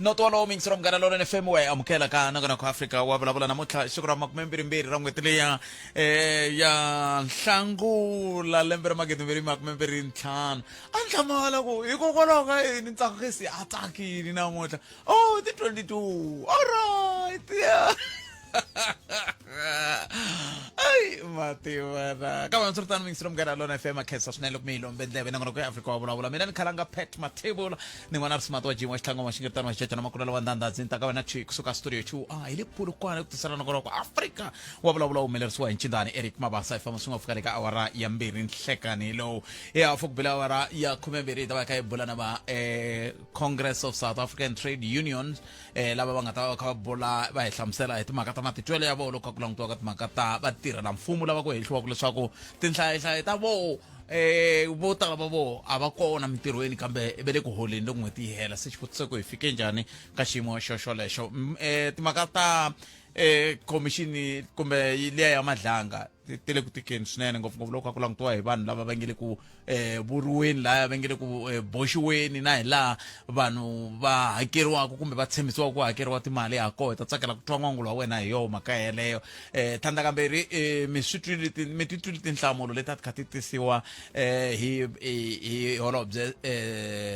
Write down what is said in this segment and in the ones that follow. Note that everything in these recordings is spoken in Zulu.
Not all oming from Garalon FM way amkela ka na ko Africa wa bla bla namotla shukra makmembiri mbiri rangwetli ya hlangu la lembe magedu mbiri makmembiri nthan andlamala ko ikokola ka ni tsakisi ataki ni namotla oh the 22 all right yeah ay matimana kama nsurtan ming from Garalon FM akesa snelok milo mbendlebe na ko Africa wa bla bla mina khalanga pet matable ni wana smart wa jimwa hlango mashingirtan wa chachana makula wa ndanda zinta ka na chi kusuka studio chu ile pulu kwa kutsara na ko Africa wa bla bla umeler swa nchindani Eric Mabasa fa masunga fukale ka awara ya mbiri nhlekani lo ya fuk bila awara ya kumembiri tawa ka bulana ba Congress of South African Trade Unions laba bangata ka bola ba hlamsela etimaka ta matitwele ya bo lo ka kulang to ka timaka ba tira na mfumo lava ku hehliwa ku leswaku tinhlayihlayi ta vo vo tala va vo a va kona mintirhweni kambe ve le ku holeni loko n'hweti yi hela se xivutiso ku hi fike njhani ka xiyimo xolexo timhaka ta commission kumbe liya ya madlanga ti le ku tikeni swinene ngopfungopfu loko ku langutiwa hi vanhu lava va nge le ku vuriweni laya va nge le ku boxiweni na hi laha vanhu va hakeriwaka kumbe va tshembisiwaka ku hakeriwa timali ha koho hi ta tsakela ku twa n'wangulo wa wena hi yoho mhaka yeleyo thanda kamberi mi titwile tinhlamulo leti a ti kha ti tisiwa hi holobye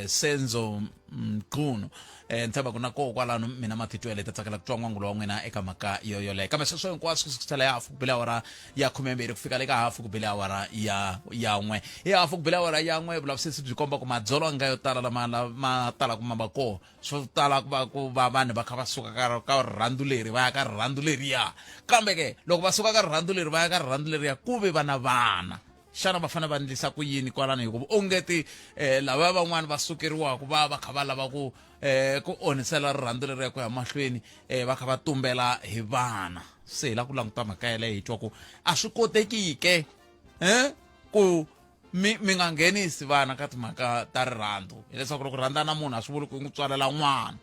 Senzo Mqunu ni tshemba ku na koho kwalano mina matitwele ta tsakela ku twa n'wangulo wa n'wina eka mhaka yoyoleyo kambe sweswo hinkwaswo ku sukisela ya hafu ku bile awara ya 12 ku fika le ka hafu ku bile awara ya 1 hi hafu ku bile awara ya 1 vulavisisi byi komba ku madzolonga yo tala lama ma tala ku mamba koho swo tala ku va vanhu va kha va suka ka rirhandzu leri va ya ka rirhandzu leriya kambe ke loko va suka ka rirhandzu leri va ya ka rirhandzu leriya ku ve vana xana va fanele va ndlisa ku yini kwalano hikuva ongeti lava van'wani va sukeriwaku va kha va lava ku onisela rirhandzu leriya ku ya mahlweni va kha va tumbela hi vana se hi la ku languta mhaka yeleyo hi twa ku a swi kotekike ku mi nga nghenisi vana ka timhaka ta rirhandzu hileswaku loko rhandza na munhu a swi vuli ku n'wi tswalela n'wana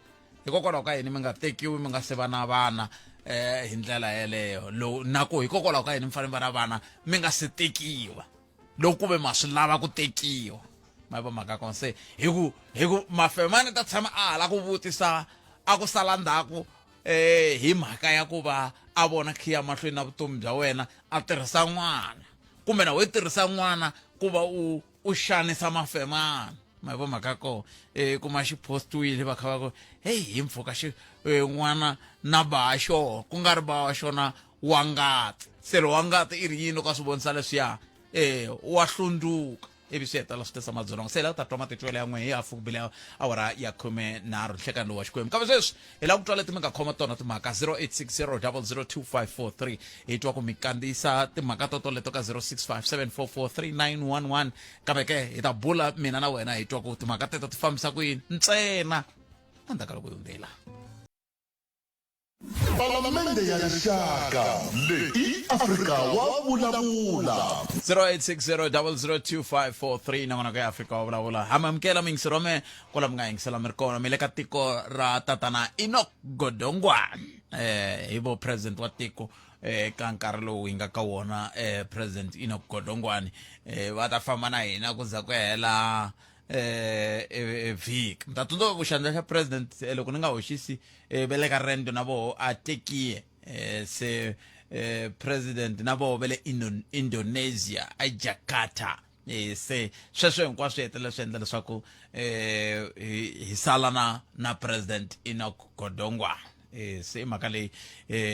hikokwalaho ka yini mi nga tekiwi mi nga se va na vana hi ndlela yeleyo nako hikokwalaho ka yini mi fanele va na vana mi nga se tekiwa loko ku ve ma swi lava ku tekiwa ma va mhaka kona se hi ku mafemani ta tshama a hala ku vutisa a ku sala ndzhaku hi mhaka ya ku va a vona khiya mahlweni na vutomi bya wena a tirhisa n'wana kumbe na we tirhisa n'wana ku va u xanisa mafemani ma vo mhaka kona kuma xi postiwile va kha va ku hey hi mpfhuka n'wana na ba xona ku nga ri ba wa xona wa ngati se lo wa ngati i ri yini ka swi vonisa leswiya wa hlundzuka ivi swi heta la swi tisa madzolonga se la ku ta twa matitwele ya n'we hi hafu ku bile awara ya 13 nhlekani lowu wa xikwembu kambe sweswi hi lava ku twa leti mi nga khoma tona timhaka 0860002543 hi twa ku mi kandziyisa timhaka totoleto ka 0657443911 kambe ke hi ta bula mina na wena hi twa ku timhaka teto ti fambisa ku yini ntsena endzhaku ka loko hi hundzela Palamende ya rixaka leyi Afrika wa vulavula 0860002543 nangona ka Afrika wa vulavula hamamkela mingisirome kola mi nga yingisela mi ri kona mi le ka tiko ra tatana Enoch Godongwana hi vo president wa tiko ka nkarhi lowu hi nga ka wona president Enoch Godongwana va ta famba na hina ku za ku hela vhiki mi ta tsundzuka ku xandla xa president loko ni nga hoxisi ve le ka rendo na voho a tekiye se president na voho ve le Indonesia eJakarta se sweswo hinkwaswo swi hetelela swi endla leswaku hi sala na president Enoch Godongwana se mhaka leyi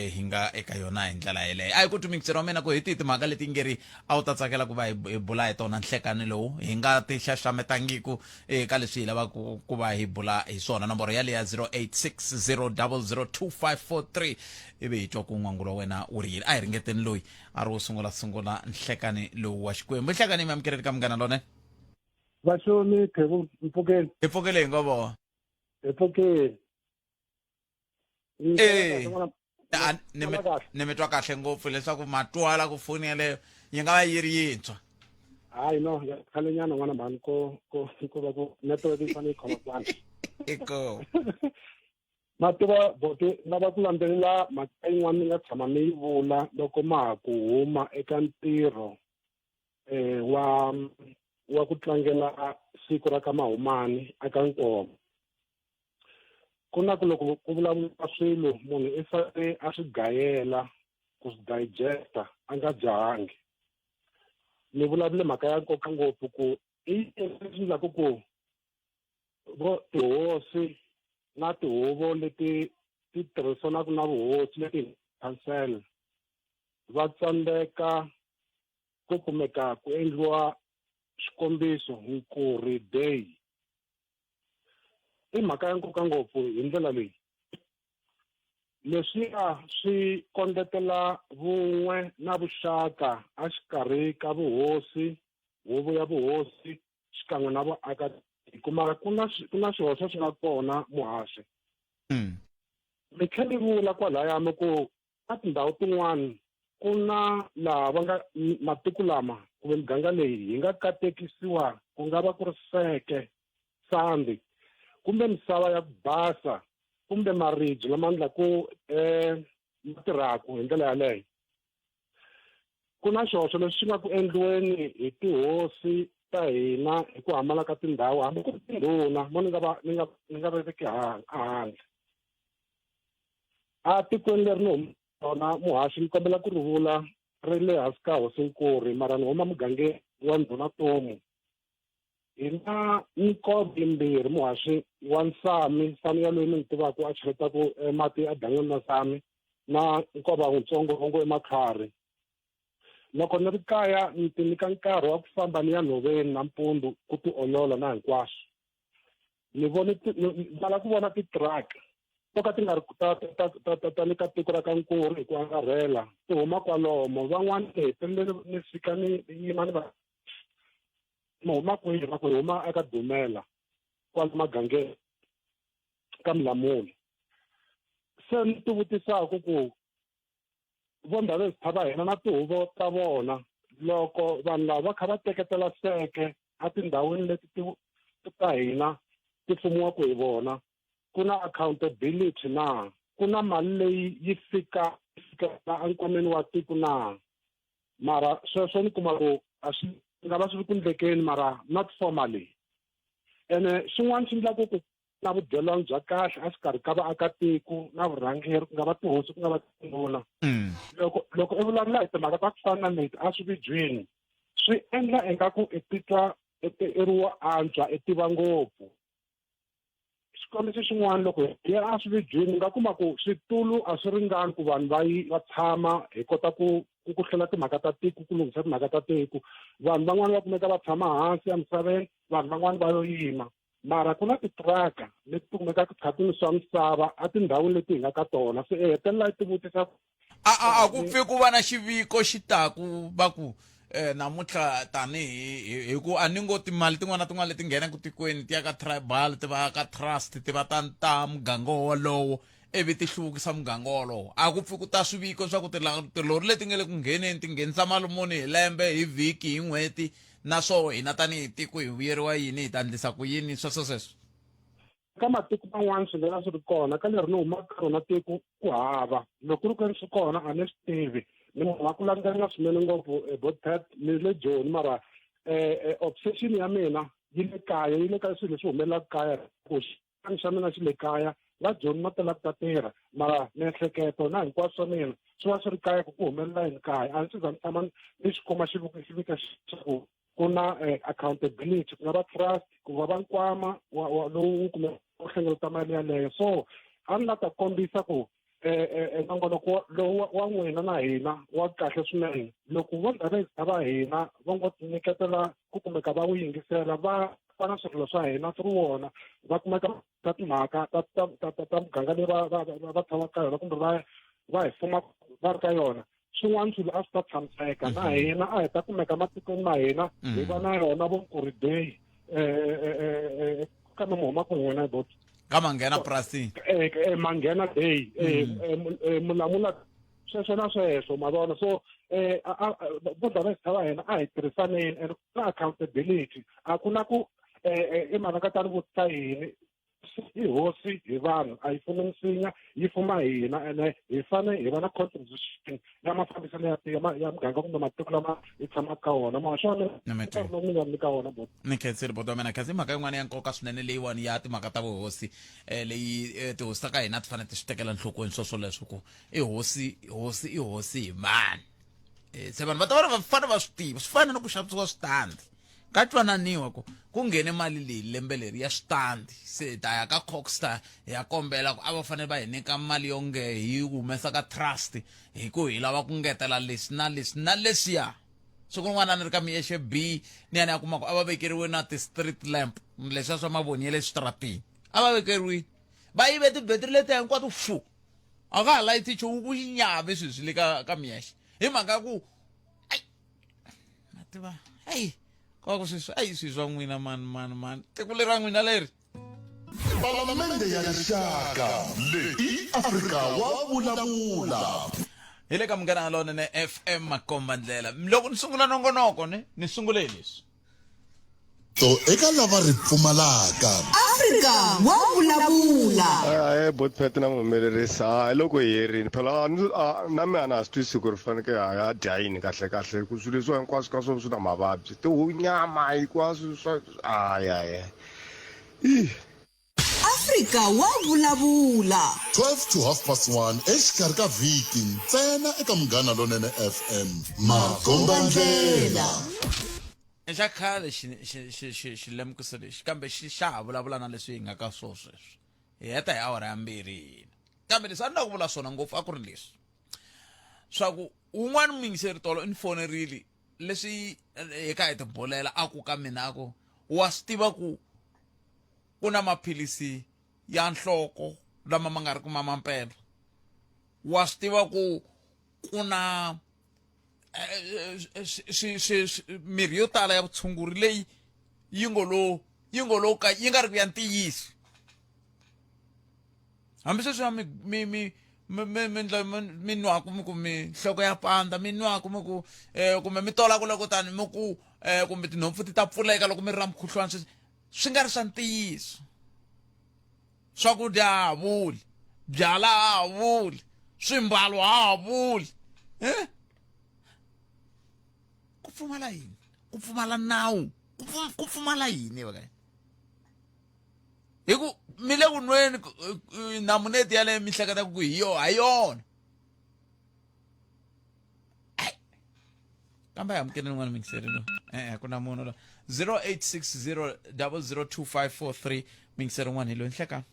hi nga eka yona hi ndlela yeleyo a hi ku tumingiseriwa mina ku hi tihi timhaka leti ngeri a wu ta tsakela ku va hi bula hi tona nhlekani lowu hi nga ti xaxametangiku eka leswi hi lavaka ku va hi bula hi swona nomboro yaleyo ya 0860002543 ivi hi twa ku n'wangulo wa wena wu ri yini a hi ringeteni loyi a ri wo sungula nhlekani lowu wa xikwembu nhlekani mi amukeleni ka Munghana Lonene vaxoni Mpfukeni hi pfukele hi ngovo Mpfukeni ni mi twa kahle ngopfu leswaku matwala ku foni yaleyo yi nga va yi ri yintshwa hayi no khale nyana n'wana mhani ko va ku network yi fanele yi khoma kwana iko mativa bote lava ku landzelela mhaka yin'wana ni nga tshama mi yi vula loko ma ha ku huma eka ntirho wa ku tlangela siku ra ka Mahumani eka Nkomo ku na ku loko ku vulavula swilo munhu i fanele a swi gayela ku swi digesta a nga jahangi. Ni vulavule mhaka ya nkoka ngopfu ku i leswi endlaku ku vo tihosi na tihuvo leti ti tirhisanaka na vuhosi leti council va tsandzeka ku kumeka ku endliwa xikombiso Nkurhi Day. I mhaka ya nkoka ngopfu hi ndlela leyi. Leswiya swi kondletela vun'we na vuxaka a xikarhi ka vuhosi, huvo ya vuhosi xikan'we na vaakatiko. Mara ku na swihoxo swi nga kona muhaxi. Mi tlhela mi vula kwalaya mi ku a tindhawu tin'wana ku na laha va nga matiko lama kumbe miganga leyi yi nga katekisiwa ku nga va ku ri seke, sandi, kumbe misava ya ku basa, kumbe maribye lama endlaku ma tirhaku hi ndlela yaleyo. Ku na xihoxo lexi xi nga ku endliweni hi tihosi ta hina hi ku hambana ka tindhawu hambi ku ri tindhuna mo ni nga veki handle. A tikweni leri ni huma rona muhaxi ni kombela ku rivula ri le hansi ka hosi Nkurhi mara ni huma mugangeni wa Ndhuna Tomu. Hi na minkova yimbirhi muhaxi wa Nsami yaloyi ni n'wi tivaka a cheletaku mati edan'wini na Nsami, na nkova wutsongo wo eMatlhari. Loko ni ri kaya ni ti nyika nkarhi wa ku famba ni ya nhoveni nampundzu ku ti olola na hinkwaswo. Ni lava ku vona ti-truck to ka ti nga ri ta le ka tiko ra ka Nkurhi hi ku angarhela ti huma kwalomo. Van'wani ni hetelele ni fika ni yima ni va ni huma kwihi va ku hi huma eka Dumela kwala magangeni ka Milamula. Se ni ti vutisaka ku vo ndhavezitha va hina na tihuvo ta vona loko vanhu lava va kha va teketela seke a tindhawini leti ta hina ti fumiwaka hi vona, ku na accountability na? Ku na mali leyi yi fika enkwameni wa tiko na? Mara sweswo ni kuma ku a swi nga va swi ri ku endlekeni mara not formally. Ene xin'wana xi endlaku ku na vudyelwani bya kahle a xikarhi ka vaakatiko na vurhangeri ku nga va tihosi ku nga va tindhuna. Loko i vulavula hi timhaka ta ku fana na leti a swividyini swi endla ingaku i titwa i ri wo antswa i tiva ngopfu. Xikombiso xin'wana loko hi ya a swividyini nga kuma ku switulu a swi ringani ku vanhu va tshama hi kota ku hlela timhaka ta tiko, ku lunghisa timhaka ta tiko. Vanhu van'wani va kumeka va tshama hansi emisaveni, vanhu van'wani va yo yima. Mara ku na titiraka leti ti kumekaka ti kha ti nwiwa misava a tindhawini leti hi nga ka tona. Se i hetelela ti vutisa a ku pfi ku va na xiviko xi taku va ku namuntlha tanihi hi ku a ni ngo timali tin'wana na tin'wana leti nghenaka tikweni ti ya ka tribal, ti va ka trust, ti va ta muganga wolowo ivi ti hluvukisa muganga wolowo. A ku pfi ku ta swiviko swa ku tilori leti nga le ku ngheneni ti nghenisa mali muni hi lembe, hi vhiki, hi n'hweti, na swo hina tanihi tiko hi vuyeriwa yini, hi ta endlisa ku yini sweswo. Ka matiko man'wana swi nga swi ri kona, ka leri ni humaka ka rona tiko ku hava. Loko ku ri ku ri swi kona a ni swi tivi. Ni munhu wa ku landzelela swinene ngopfu Bodet ni le Joni mara obsession ya mina yi le kaya, yi le ka swilo leswi humelelaka kaya. Ku xitanga xa mina xi le kaya, va Joni ma tala ku ta tirha mara miehleketo na hinkwaswo swa mina swi va swi ri kaya ku humelela yini kaya. A ni se za ni tshama ni xi kuma xivika xa ku ku na accountability, ku nga va trust, ku va va nkwama lowu kumbe u hlengeleta mali yaleyo. So a ni la ta kombisa ku nongonoko lowu wa n'wina na hina wa kahle swinene. Loko vo ndhavezitha va hina va ngo tinyiketela ku kumeka va wu yingisela, va na swirilo swa hina swi ri wona, va kumeka ta timhaka ta muganga leyi va tshamaka ka yona kumbe va hi fuma va ri ka yona. Swin'wana swilo a swi ta tshamiseka na hina a hi ta kumeka matikweni ma hina hi va na yona vo Nkurhi Day ka nomu huma ku n'wina bot ka Manghena Prasini Manghena Day Mulamula sweswo na sweswo ma vona. So vo ndhavezitha va hina a hi tirhisaneni and ku na accountability. A ku na ku i mhaka ka tani vutisa yini i hosi hi vanhu a yi fumi nsinya yi fuma hina ene hi fane hi va na contribution ya mafambiselo ya muganga kumbe matiko lama hi tshamaka ka wona maxona lowu mi nga nyika wona bot ni khensile boto wa mina kasi mhaka yin'wana ya nkoka swinene leyiwani ya timhaka ta vuhosi leyi tihosi ta ka hina ti fanele ti swi tekela nhlokweni swoswo leswi ku i hosi hi mani se vanhu va ta va fanele va swi tiva swi fana no ku xavisiwa switandi ka twananiwa ku nghene mali leyi lembe leri ya switandi se ta ya ka Coxstar ya kombela ku a va fanele va hi nyika mali yo nge hi humesa ka trust hi ku hi lava ku ngetela leswi na leswi na leswiya siku rin'wana ni ri ka Miyexe B ni ya kuma ku a va vekeriwe na ti-street lamp leswiya swa mavoni ya le switaratini a va vekeriwile va yive tibetiri leti hinkwato fu a ka ha layiti nchumu ku xinyave sweswi le ka Miyexe hi mhaka ku ma tiva ku sweswi swa n'wina mani tiko leri ra n'wina leri Palamende ya rixaka leyi Afrika wa vulavula. hi le ka Munghana Lonene FM Makomba Ndlela loko ni sungula nongonoko ni sungule leswi To eka lava ri pfumalaka. Afrika wa vulavula. Bot phet na muhumelerisa loko hi herini phela na mina na swi twisisi ku ri faneke ya dya yini kahle ku swilo leswi hinkwaswo ka swona swi na mavabyi nyama hinkwaswo swa Afrika wa vulavula. 12 to 1:30 exikarhi ka vhiki ntsena eka Munghana Lonene FM Makomba Ndlela. xa khale xi lemukisa lexi kambe xa ha vulavula na leswi hi nga ka sweswi hi heta hi awara ya mbirhi kambe leswi a ni la ku vula swona ngopfu a ku ri leswi swa ku un'wana muyingiseri tolo i ni fonerile leswi hi ka hi tibolela a ku ka mina ku wa swi tiva ku na maphilisi ya nhloko lama ma nga ri ku mamampela wa swi tiva ku na mirhi yo tala ya vutshunguri leyi yi ngo lo ka yi nga ri ku ya ntiyiso hambi sweswi mi nwaku mi ku mi nhloko ya pandza mi nwaku mi ku kumbe mi tolaku loko tani mi ku kumbe tinhompfu ti ta pfuleka loko mi ri na mukhuhlwana swi nga ri swa ntiyiso swakudya ha vuli byala ha vuli swimbalo ha vuli ku pfumala yini ku pfumala nawu ku pfumala yini hi ku mi le ku nweni namuneti yaleyo mi hleketaka ku hi yona kambe hi amukele n'wana mingiseri lo ku na munhu lo 0860 002543 mingiseri n'wana hi lo nhleka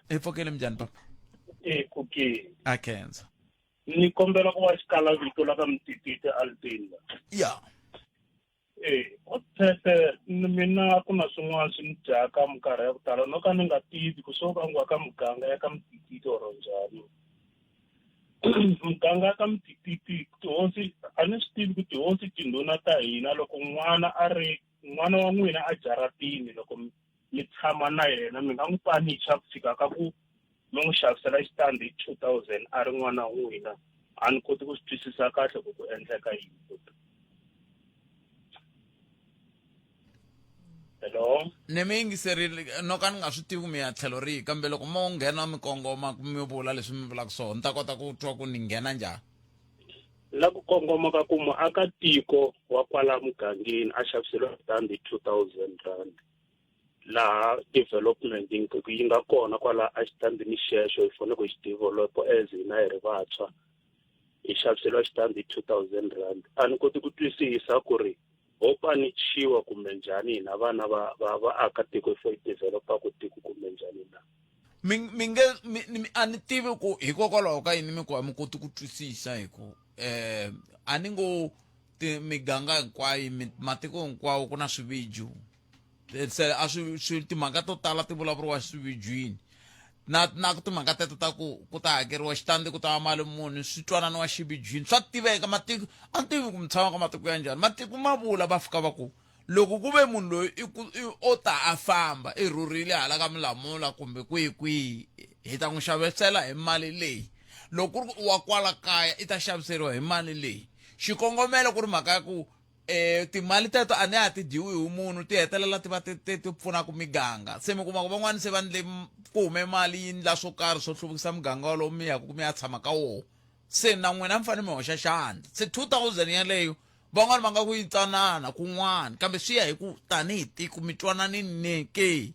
hi pfokele minjhani papa kuki a khensa ni kombela ku va xikala vito la ka Mtititi Altin ya o tete mina ku na swin'wana swi ni dyaka minkarhi ya ku tala no ka ni nga tivi ku swo vangiwa ka muganga ya ka Mtititi or njhani muganga ya ka Mtititi tihosi a ni swi tivi ku tihosi tindhuna ta hina loko n'wana wa n'wina a jaratini loko mi tshama na yena mi nga n'wi panicha ku fika ka ku mi n'wi xavisela xitandi hi 2000 a ri n'wana wa n'wina a ni koti ku swi twisisa kahle ku endleka yini. Hello ni mi yingiserile no ka ni nga swi tivi ku mi ya tlhelo rihi kambe loko mo nghena mi kongoma mi vula leswi mi vulaka swona ni ta kota ku twa ku ni nghena njhani. la ku kongoma ka ku muakatiko wa kwala mugangeni a xaviseriwa xitandi hi 2000 rand laha development yi nga kona kwala a xitandini xexo hi fanele ku xi develop as hina hi ri vantshwa hi xaviseriwa xitandi hi 2000 rand a ni koti ku twisisa ku ri ho panichiwa kumbe njhani hina vana va vaakatiko for hi developa ku tiko kumbe njhani na a ni tivi ku hikokwalaho ka yini mi ku mi koti ku twisisa hi ku a ni ngo miganga hinkwayo matiko hinkwawo ku na swiviju se a swi timhaka to tala ti vulavuriwa swividyini na timhaka teto ta ku ta hakeriwa xitandi ku ta mali muni swi twananiwa xividyini swa tiveka matiko a ni tivi ku mi tshama ka matiko ya njhani matiko ma vula va fika va ku loko ku ve munhu loyi o ta a famba i rhurile hala ka Milamula kumbe kwihi hi ta n'wi xavisela hi mali leyi loko ku ri wa kwala kaya i ta xaviseriwa hi mali leyi xikongomelo ku ri mhaka ya ku timali teto a ne a ti dyiwi hi munhu ti hetelela ti va ti pfuna ku miganga se mi kuma ku van'wani se va ndle ku hume mali yi ndla swo karhi swo hluvukisa muganga walowo mi yaku ku mi ya tshama ka wona se na n'wina mi fanele mi hoxa xandla se 2000 yaleyo van'wani va nga ku yi tsanana kun'wana kambe swi ya hi ku tanihi tiko mi twananini ke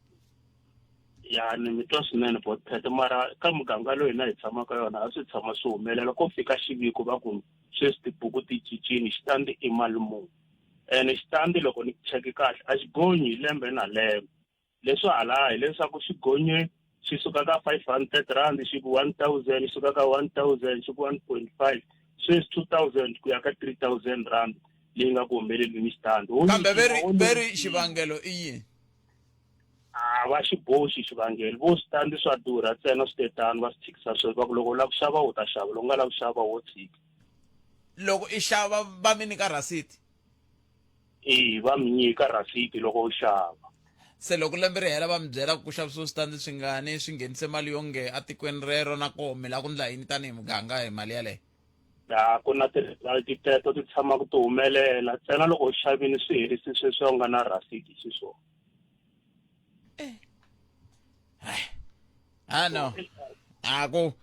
ya ni mi twa swinene Bothete mara ka muganga loyi na hi tshamaka yona a swi tshama swi humelela ko fika xiviko va ku sweswi tibuku ti cincini xitandi i mali muni ene xitandi loko ni cheke kahle a xi gonyi hi lembe na lembe leswi hala hi leswaku xi gonye xi suka ka 500 rand xi ku 1000 xi suka ka 1000 xi ku 1.5 sweswi 2000 ku ya ka 3000 rand leyi nga ku humeleli ni xitandi kambe veri xivangelo i yini va xiboxi xivangelo vo switandi swa durha ntsena switetani va swi tshikisa sweswo va ku loko u lava ku xava u ta xava loko u nga lava ku xava wo tshika loko i xava va mi nyika rasiti va mi nyika rasiti loko u xava se loko lembe ri hela va mi byela ku xavisiwa switandi swingani swi nghenise mali yo nge atikweni rero na koho mi lava ku ndla yini tanihi muganga hi mali yaleyo ku na ti teto ti tshamaka ti humelela ntsena loko u xavini swi herisi sweswi u nga na rasiti xiswona no aku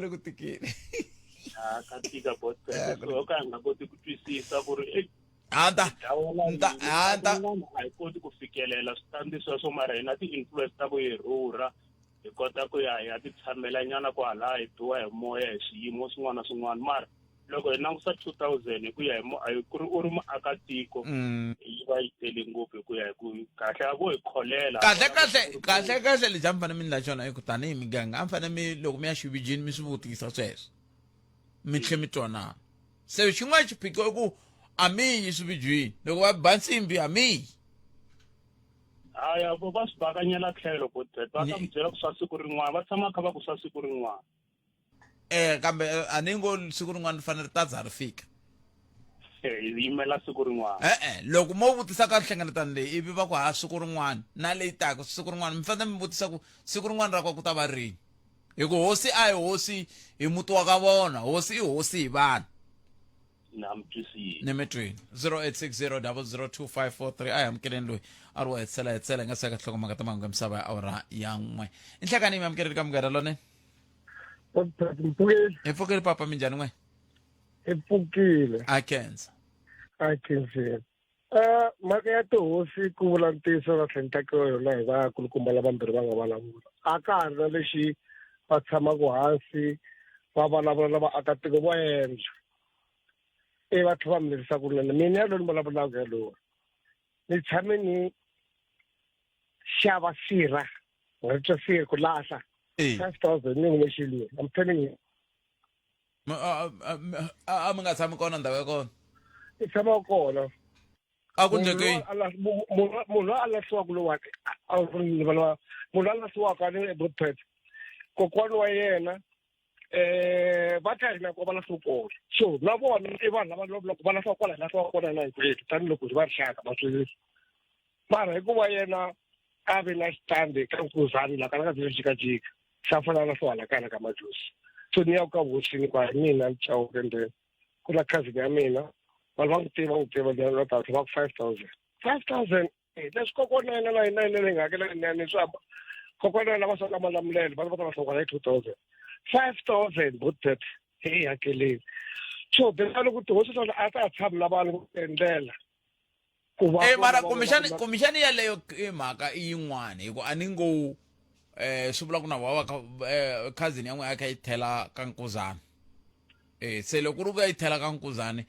le ku tikini ka tika Bothete so ka nga koti ku twisisa ku ri anta a hi koti ku fikelela switandi sweswo mara hina ti-influence ta ku hi rhurha hi kota ku ya hi ya ti tshamela nyana kwala hi biwa hi moya hi swiyimo swin'wana na swin'wana mara loko hi langusa 2000 hi ku ya hi ku ri u ri muakatiko yi va yi tele ngopfu hi ku ya hi ku kahle a vo hi kholela kahle lexi a mi fanele mi ndla xona i ku tanihi miganga a mi fanele mi loko mi ya xivijini mi swi vutisa sweswo mi tlhe mi twanana se xin'wana xiphiqo i ku a mi yi swivijini loko va ba nsimbi a mi yi haya va swi bakanyela tlhelo Bothete va ta mi byela ku swa siku rin'wana va tshama kha va ku swa siku rin'wana kambe a ni ngo siku rin'wana ri fanele ta za ri fika hi yimela siku rin'wana loko mo vutisa ka nhlengeletano leyi ivi va ku ha siku rin'wana na leyi taka siku rin'wana mi fanele mi vutisa ku siku rin'wana ra kwa ku ta va rini hi ku hosi a hi hosi hi muti wa ka vona hosi i hosi hi vanhu na mi twisile ni mi twini 0860002543 a hi amukeleni loyi a ri wo hetsela hi nga seka nhlokomhaka ta mahungu ya misava ya awura ya n'we i nhlekani mi amukeleli ka munghana lonene hi pfukile papa minjhani n'we hi pfukile a kenza mhaka ya tihosi ku vula ntiyiso va tlhentlhakiwa yona hi vakulukumba lavambirhi va nga vulavula a ka ha ri na lexi va tshamaka hansi va vulavula na vaakatiko vo endla va tlhela va mi lerisa kunene mina yalowo ni vulavulaka yalowo ni tshame ni xava sirha nga twa sirha ku lahla 5,000 ni n'we xilweni I'm telling you a mi nga tshami kona ndhawu ya kona i tshama kona a ku ndlekeni munhu a lahliwaka lowani munhu a lahliwaka ni Bothete kokwana wa yena va ta hina ko va lahliwa kona so na vona i vanhu lava loko va lahliwa kwala hi lahliwa kona na hinkwerhu tanihiloko hi va rixaka vatsweri mara hikuva yena a ve na xitandi ka nkuzani laha kana ka byi jikajika xa fana na swo halakana ka majusi so ni ya ka hosini kwa hi mina ni Chauke endzeni ku na cousin ya mina vanhu va n'wi tiva va ta va ku 5,000 leswi kokwana yena na hina hi nga hakela ni swi hamba kokwana yena va swa malamulelo va ta va hlokana hi 2,000 5,000 Bothete hi hakeleni so bela loko tihosi tona a ta tshama na vanhu ku endlela mara komixani yaleyo i mhaka i yin'wana hi ku a ni ngo swi vula ku na vava cousin ya n'we a kha yi thela ka nkuzana se loko ri ku ya yi thela ka nkuzani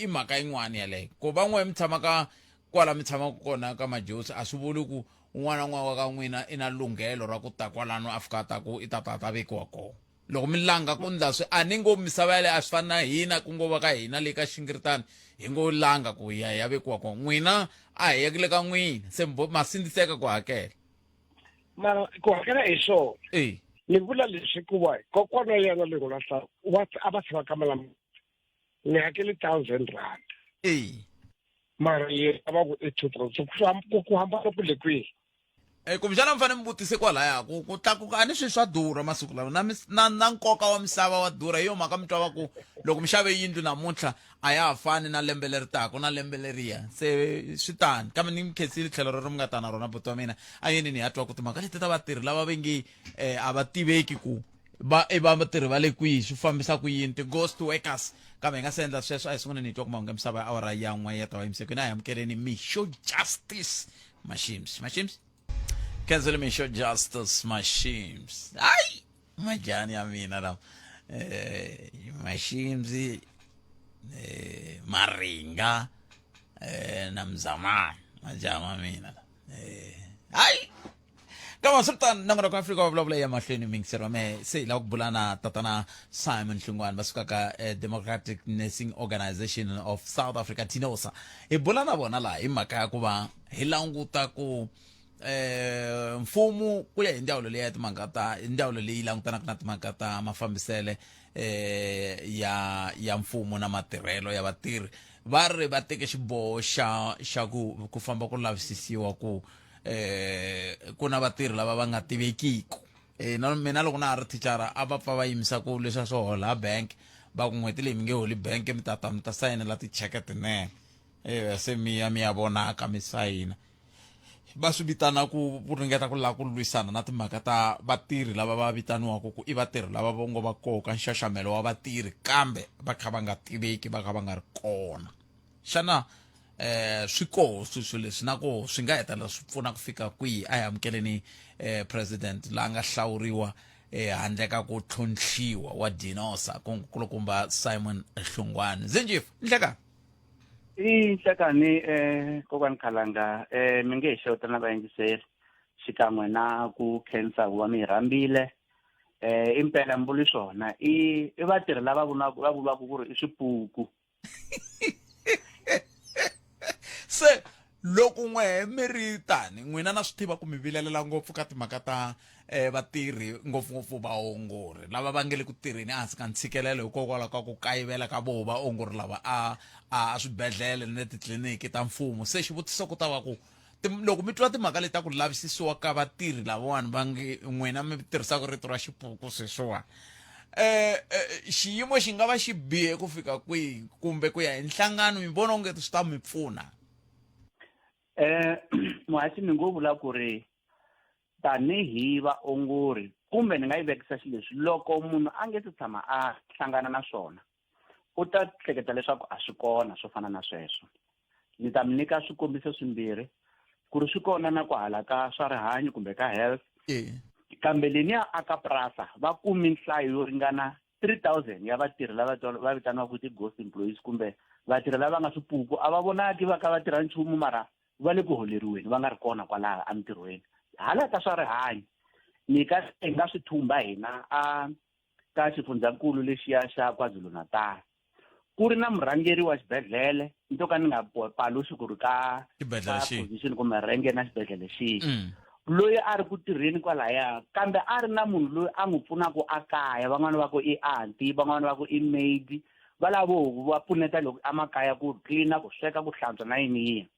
i mhaka yin'wana yaleyo ku va n'we mi tshamaka kwala mi tshamaka kona ka majosi a swi vuli ku un'wana na un'wana wa ka n'wina i na lunghelo ra ku ta kwalano a fika ta ku i ta vekiwa kona loko mi langa ku ndla swi a ni ngo misava yaleyo a swi fani na hina ku ngo va ka hina le ka xingiritani hi ngo langa ku ya vekiwa kona n'wina a hi yakile ka n'wina se ma sindziseka ku hakela mara ku hakela hi swona ni vula leswi kuva kokwana yena loko lahla a va tshama ka malam ni hakele 1,000 rand mara ye a va ku 2,000 ku hambana ku le kwihi Kumjana mfane mbutise kwalaya ku tlakuka ani swi swa durha masiku lawa na nkoka wa misava wa durha hiyo mhaka mi twa ku loko mi xave yindlu namuntlha a ya ha fani na lembe leri taka na lembe leriya se swi tani kambe ni mi khensile tlhelo ro mi nga ta na rona buti wa mina a yini ni ya twa ku timhaka leti ta vatirhi lava va nge a va tiveki ku va vatirhi va le kwihi swi fambisa ku yini ti-ghost workers kambe hi nga se endla sweswo a hi sungula ni twa ku mahungu ya misava ya awara ya n'we ya ta va yimisekweni a hi amukeleni Misho Justice Mashims cancel Misho Justice Mashims ai majani ya mina lawa Mashims Maringa na Mzamani majama mina ai kama sultan nangona kwa Afrika wavulavula ya mahlweni mingisero me se la kubulana tatana Simon Hlungwane basuka ka Democratic Nursing Organization of South Africa TINOSA bulana bona la hi mhaka ya ku va hi languta ku mfumo ku ya hi ndzawulo leyi ya timhaka ta ndzawulo leyi langutanaka na timhaka ta mafambisele ya mfumo na matirhelo ya vatirhi va ri va teke xiboho xa ku famba ku lavisisiwa ku kuna vatirhi lava va nga tivekiki na mina loko na ha ri thichara a va pfa va yimisa ku leswa swo hola bank va ku n'hweti leyi mi nge holi bank mi ta sayinela ticheke tinene se mi ya vonaka mi sayina va swi vitana ku ringeta ku lava ku lwisana na timhaka ta vatirhi lava va vitaniwaka ku i vatirhi lava va ngo va koka nxaxamelo wa vatirhi kambe va kha va nga tiveki va kha va nga ri kona xana swi koho swilo leswi na ko swi nga hetelela swi pfuna ku fika kwihi a hi amukeleni president la nga hlawuriwa handle ka ku tlhontlhiwa wa DINOSA kulukumba Simon Hlungwane zinjifu nhleka Inhlekani kokwani Khalanga mi nge xota na vayingiseri xikan'we na ku khensa ku va mi rhambile impela mbuli swona i vatirhi lava vulaka ku ri i swipuku se loko n'we mi ri tani n'wina na swi tiva ku mi vilelela ngopfu ka timhaka ta vatirhi ngopfungopfu vaongori lava va nge le ku tirheni ehansi ka ntshikelelo hikokwalaho ka ku kayivela ka vo vaongori lava a swibedhlele na titliliniki ta mfumo se xivutiso ku ta va ku loko mi twa timhaka leti ta ku lavisisiwa ka vatirhi lavawani va nge n'wina mi tirhisaka rito ra xipuku sweswiwani xiyimo xi nga va xi bihe ku fika kwihi kumbe ku ya hi nhlangano mi vona onge swi ta mi pfuna muhasi ni ngo vula ku ri tanihi vaongori kumbe ni nga yi vekisa xi leswi loko munhu a nge se tshama a hlangana na swona u ta hleketa leswaku a swi kona swo fana na sweswo ni ta mi nyika swikombiso swimbirhi ku ri swi kona na ku hala ka swa rihanyo kumbe ka health kambe leniya aka prasa va kumi nhlayo yo ringana 3,000 ya vatirhi lava va vitaniwaka ti-ghost employees kumbe vatirhi lava nga swipuku a va vonaki va ka va tirha nchumu mara va le ku holeriweni va nga ri kona kwalaha entirhweni hala ka swa rihanyo ni ka nga swi thumba hina ka xifundzankulu lexiya xa KwaZulu-Natal ku ri na murhangeri wa xibedhlele nto ka ni nga paluxi ku ri ka position kumbe renge na xibedhlele xihi loyi a ri ku tirheni kwalaya kambe a ri na munhu loyi a n'wi pfunaka akaya van'wana va ku i aunty van'wana va ku i maid va lavo va pfuneta loko emakaya ku cleana ku sweka ku hlantswa na yini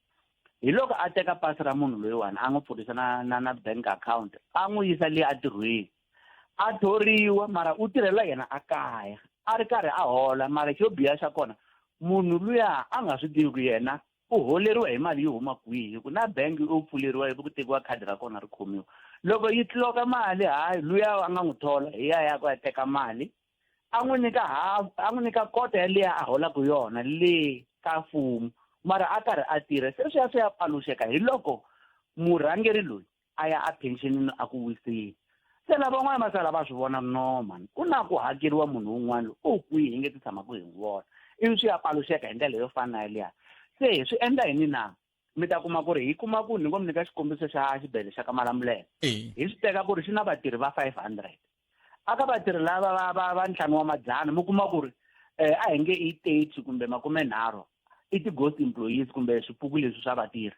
hi loko a teka pasi ra munhu loyiwani a n'wi pfurisa na bank account a n'wi yisa leyi a tirhweni a thoriwa mara u tirhela yena akaya a ri karhi a hola mara xo biha xa kona munhu luya a nga swi tivi ku yena u holeriwa hi mali yo huma kwihi ku na bank u pfuleriwa hi ku tekiwa khadi ra kona ri khomiwa loko yi tloka mali hayi luya a nga n'wi thola hi ya ku ya teka mali a n'wi nyika kota yaliya a holaka yona le ka mfumo mara a karhi a tirha se swi ya paluxeka hi loko murhangeri loyi a ya a pensionini a ku wiseni se lavan'wana masala va swi vona no man ku na ku hakeriwa munhu wun'wana u kwihi hi nge ti tshama ku hi vona ivi swi ya paluxeka hi ndlela yo fana na yaliya se swi endla yini na mi ta kuma ku ri hi kuma ku ni ngo mi nyika xikombiso xa xibedhlele xa ka Malamulele hi swi teka ku ri xi na vatirhi va 500 aka vatirhi lava va ntlhanu wa madzana mi kuma ku ri a hi nge i 30 kumbe 30 i ti-ghost employees kumbe swipuku leswi swa vatirhi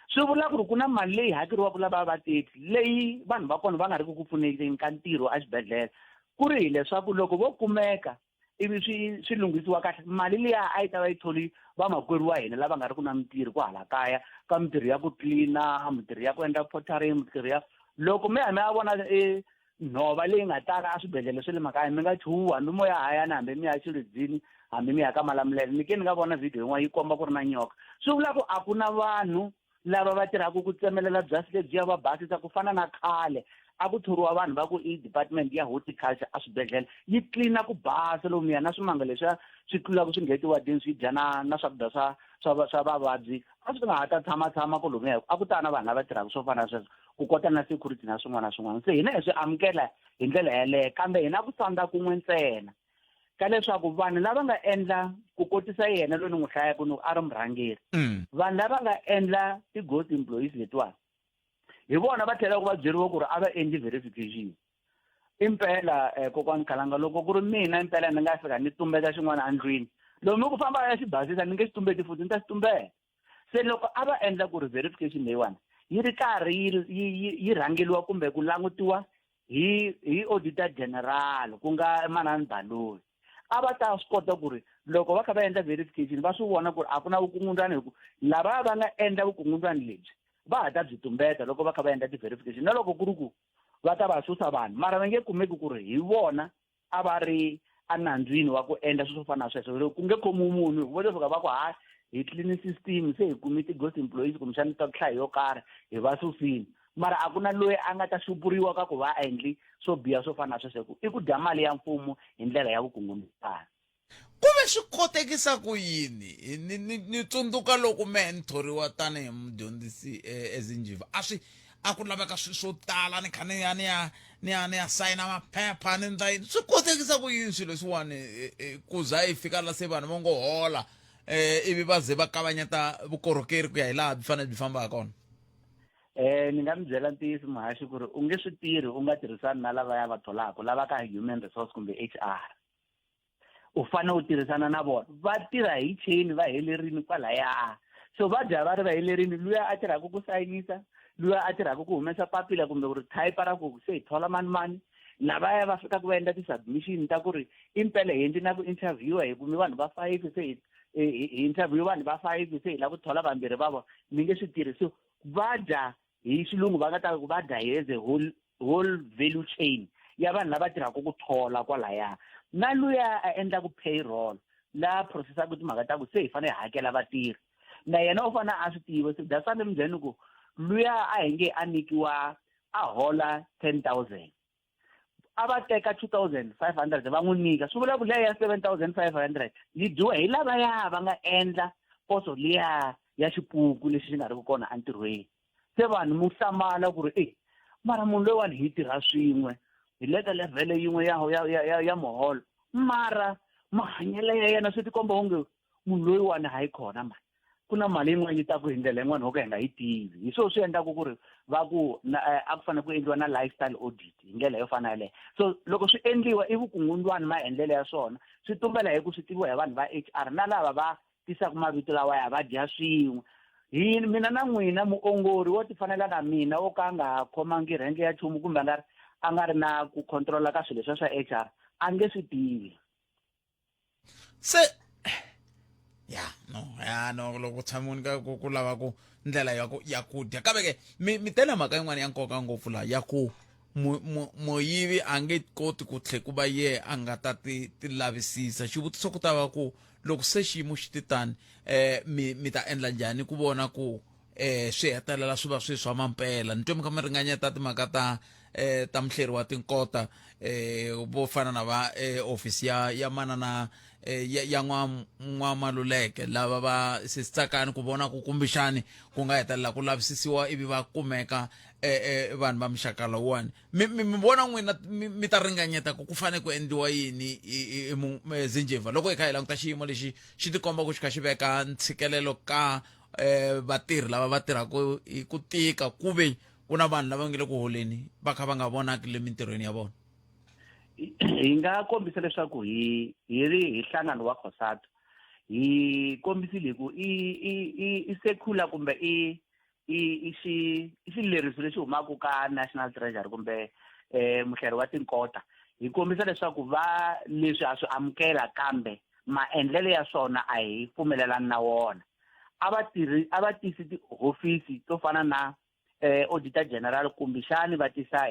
swi vula ku ri ku na mali leyi hakeriwaka lava va 30 leyi vanhu va kona va nga ri ku pfunekeni ka ntirho a xibedhlele ku ri hileswaku loko vo kumeka ivi swi lunghisiwa kahle mali liya a yi ta va yi tholi vamakwerhu wa hina lava nga ri ku na mintirho ku hala kaya ka mintirho ya ku tlilina mintirho ya ku endla pottery mintirho ya loko mi ya vona nhova leyi nga tala a swibedhlele swa le makaya mi nga chuha hambi mo ya hayani hambi mi ya xilidzini hambi mi ya ka Malamulele ni ke ni nga vona video yin'wana yi komba ku ri na nyoka swi vula ku a ku na vanhu lava va tirhaka ku tsemelela byasi lebyiya va basisa ku fana na khale a ku thoriwa vanhu va ku department ya horticulture a swibedhlele yi cleana ku basa lomuya na swimanga leswiya swi tlulaka swi nghetiwa dini swi dya na swakudya swa vavabyi a swi nga ha ta tshama ku lomuya a ku ta na vanhu lava tirhaka swo fana na sweswo ku kota na security na swin'wana na swin'wana se hina hi swi amukela hi ndlela yaleyo kambe hina ku tsandza kun'we ntsena ka leswaku vanhu lava nga endla ku kotisa yena loyi ni n'wi hlayaka ni a ri murhangeri vanhu lava nga endla ti-ghost employees letiwani hi vona va tlhela ku va byeriwa ku ri a va endli verification impela kokwani Khalanga loko ku ri mina impela ni nga fika ni tumbeta xin'wana andlwini lomu ku famba ya xi basisa ni nge xi tumbeti futhi ni ta xi tumbeta se loko a va endla ku ri verification leyiwani yi ri karhi yi rhangeliwa kumbe ku langutiwa hi auditor general ku nga Manani Baloyi a va ta swi kota ku ri loko va kha va endla verification va swi vona ku ri a ku na vukungundzwana hi ku lava va nga endla vukungundzwana lebyi va ha ta byi tumbeta loko va kha va endla ti-verification na loko ku ri ku va ta va susa vanhu mara va nge kumeki ku ri hi vona a va ri anandzwini wa ku endla swilo swo fana na sweswo loko ku nge khomiwi munhu vo fika va ku hayi hi clean system se hi kumi ti-ghost employees kumbexana ta nhlayo yo karhi hi va susini mara a ku na loyi a nga ta xupuriwa ka ku va endli swo biha swo fana na sweswo i ku dya mali ya mfumo hi ndlela ya vukungundzwana ku ve swi kotekisa ku yini ni tsundzuka loko me nthoriwa tanihi mudyondzisi ezinjiva a ku laveka swilo swo tala ni kha ni ya sayina maphepha ni ndza yini swi kotekisa ku yini swilo leswiwani ku za hi fika la se vanhu va ngo hola ivi va ze va kavanyeta vukorhokeri ku ya hi laha byi fanele byi famba kona ni nga mi byela ntiyiso muhaxi ku ri u nge swi tirhi u nga tirhisani na lava ya va tholaka lava ka human resource kumbe HR u fanele u tirhisana na vona va tirha hi chain va helerini kwalaya so va dya va ri va helerini luya a tirhaka ku sayinisa luya a tirhaka ku humesa papila kumbe ku ri type ra ku se hi thola mani lavaya va fika ku va endla ti-submission ta ku ri impela hi endli na ku interviewa hi kumi vanhu va 5 se hi interview vanhu va 5 se hi lava ku thola vambirhi va vona mi nge swi tirhisi va dya hi xilungu va nga ta ku va dya as a whole value chain ya vanhu lava tirhaka ku thola kwalaya na luya a endlaku payroll la processaku timhaka ta ku se hi fanele hi hakela vatirhi na yena u fanele a swi tiva se dasani mi byeni ku luya a hi nge a nikiwa a hola 10,000 a va teka 2,500 va n'wi nyika swi vula ku leya 7,500 yi dyiwa hi lavaya va nga endla poso liya ya xipuku lexi xi nga ri ku kona entirhweni se vanhu mu hlamala ku ri mara munhu loyiwani hi tirha swin'we hi le ka level yin'we ya muholo mara mahanyelo ya yena swi tikomba onge munhu loyiwani hayi khona mani ku na mali yin'wana yi ta ku hi ndlela yin'wana ho ka hi nga yi tivi hi swona swi endlaku ku ri va ku a ku fanele ku endliwa na lifestyle audit hi ndlela yo fana yaleyo so loko swi endliwa i vukungundzwani maendlelo ya swona swi tumbela hi ku swi tiviwa hi vanhu va HR na lava va tisaka mavito lawaya va dya swin'we mina na n'wina muongori wo ti fanela na mina wo ka a nga khomangi renke ya nchumu kumbe a nga ri na ku controla ka swilo leswiya swa HR a nge swi tivi se no loko tshamuni ka ku lava ku ndlela ya ku dya kambe ke mi tena mhaka yin'wana ya nkoka ngopfu laha ya ku muyivi a nge koti ku tlhe ku va ye a nga ta ti lavisisa xivutiso ku ta va ku loko se xiyimo xi titani mi ta endla njhani ku vona ku swi hetelela swi va swi swa mampela ni twe mi kha mi ringanyeta timhaka ta muhleri wa tinkota vo fana na va ofisi ya manana ya n'wamaluleke lava va sitsakani ku vona ku kumbexani ku nga hetelela ku lavisisiwa ivi va kumeka vanhu va mixaka lowuwani mi vona n'wina mi ta ringanyeta ku fane ku endliwa yini Zinjiva loko hi kha hi languta xiyimo lexi xi tikomba ku xi kha xi veka ntshikelelo ka vatirhi lava va tirhaka hi ku tika ku ve ku na vanhu lava nge le ku holeni va kha va nga vonaki le mintirhweni ya vona hi nga kombisa leswaku hi ri hi nhlangano wa COSATU hi kombisile ku i secular kumbe i xileriso lexi humaka ka National Treasury kumbe muhleri wa tinkota hi kombisa leswaku va leswi a swi amukela kambe maendlelo ya swona a hi pfumelelani na wona. A va tisi tihofisi to fana na auditor general kumbexani va tisa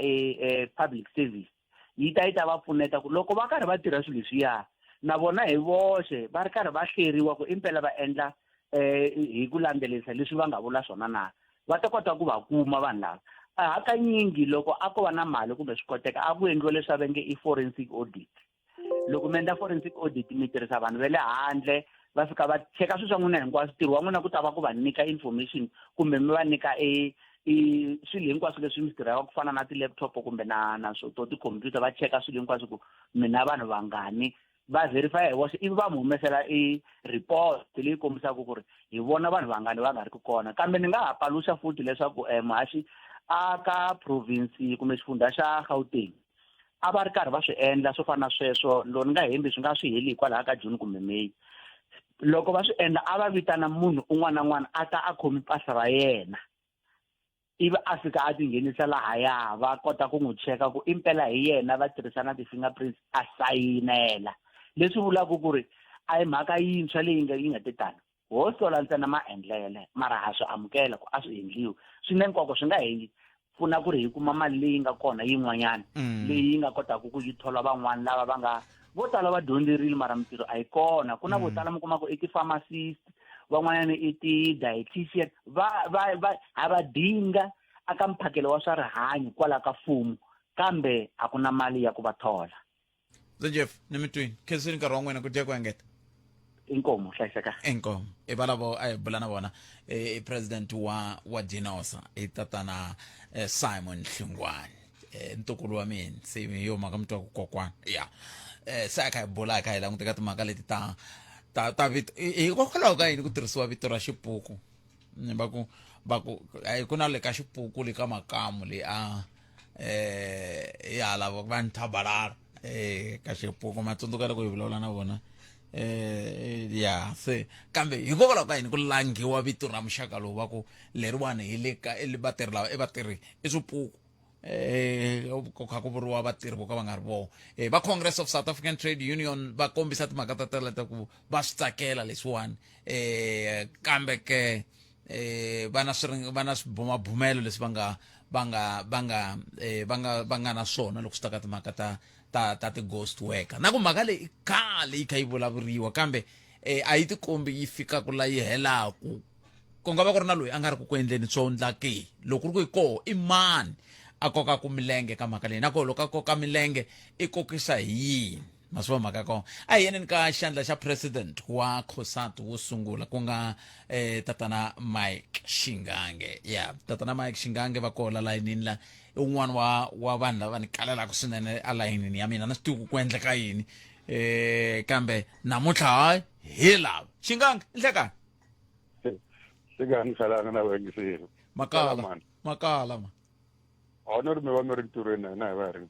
public service yi ta va pfuneta ku loko va karhi va tirha swilo leswiya na vona hi voxe va ri karhi va hleriwa ku impela va endla hi ku landzelisa leswi va nga vula swona na va ta kota ku va kuma vanhu lava. Hakanyingi loko a ko va na mali kumbe swi koteka a ku endliwa leswi va nge i forensic audit. Loko mi endla forensic audit mi tirhisa vanhu va le handle va fika va cheka swilo swa n'wina hinkwaswo ntirho wa n'wina ku ta va ku va nyika information kumbe mi va nyika swilo hinkwaswo leswi mi tirhaka ku fana na ti-laptop kumbe na swo to tikhompyuta va cheka swilo hinkwaswo ku mina vanhu vangani va verify hi voxe ivi va mi humesela report leyi kombisaka ku ri hi vona vanhu vangani va nga ri kona. Kambe ni nga ha paluxa futhi leswaku Muhaxi aka province kumbe xifundza xa Gauteng a va ri karhi va swi endla swo fana na sweswo loko ni nga hembi swi nga swi heli hikwalaho ka June kumbe May. Loko va swi endla a va vitana munhu un'wana na un'wana a ta a khomi pasi ra yena ivi a fika a tinghenisa lahaya va kota ku n'wi cheka ku impela hi yena va tirhisana ti-fingerprints a sayinela. Leswi vulaka ku ri a hi mhaka yintshwa leyi yi nga titani ho sola ntsena maendlele mara ha swi amukela ku a swi endliwi. Swi na nkoka swi nga hi pfuna ku ri hi kuma mali leyi nga kona yin'wanyana leyi nga kotaka ku yi thola van'wana lava va nga vo tala va dyondzerile mara mintirho a yi kona. Ku na vo tala mi kuma ku i ti-pharmacist van'wanyana i ti-dietitian ha va dinga aka mphakelo wa swa rihanyo kwala ka mfumo kambe a ku na mali ya ku va thola. Jeff ni mitwini khensini nkarhi wa n'wina ku dya ku engeta inkomo hlayiseka inkomo valavo a hi bula na vona president wa Dinosa i tatana Simon Hlungwane ntukulu wa mina se yo maka mutwa ku kokwana ya sa ka hi bula ka hi languteka timhaka leti ta vito hikokwalaho ka yini ku tirhisiwa vito ra xipuku va ku ku na le ka xipuku le ka makamu le ya lava va nthabalala ka xipuku matsundzuka loko hi vulavula na vona ya se kambe hikokwalaho ka yini ku langiwa vito ra muxaka lowu va ku leriwani hi le ka vatirhi lava vatirhi i swipuku ku kha ku vuriwa vatirhi vo ka va nga ri vona va Congress of South African Trade Union va kombisa timhaka ta teleta ku va swi tsakela leswiwani kambe ke va na swibumabumelo leswi va nga na swona loko swi ta ka timhaka ta ti-ghost worker na ku mhaka leyi khale yi kha yi vulavuriwa kambe a yi tikombi yi fika ku la yi helaku ku nga va ku ri na loyi a nga ri ku endleni swondla ke loko ri ku hi koho i mani a kokaku milenge ka mhaka leyi nakoho loko a koka milenge i kokisa hi yini masiva mhaka kona a hi yeneni ka xandla xa president wa COSATU wo sungula ku nga tatana Mike Shingange ya tatana Mike Shingange va kola layinini la un'wana wa vanhu lava ni kalelaka swinene a layinini ya mina na swi tivi ku endleka yini kambe namuntlha hi lava Shingange endlekani Singani salanga na wengisile makala ma honor me wa mi ri ntirhweni na hi va hi ri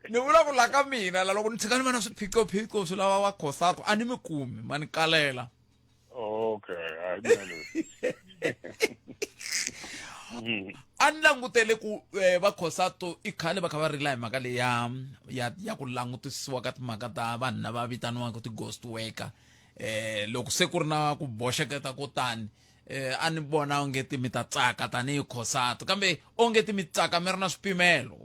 ni vula ku la ka mina la loko ni tshika ni va na swiphiqophiqo swi lava va COSATU a ni mi kumi ma ni kalela okay a ni langutele ku va COSATU i khale va kha va rila hi mhaka leyi ya ku langutisiwa ka timhaka ta vanhu lava vitaniwaka ti-ghost worker loko se ku ri na ku boxeketa ko tani a ni vona onge ti mi ta tsaka tanihi COSATU kambe onge ti mi tsaka mi ri na swipimelo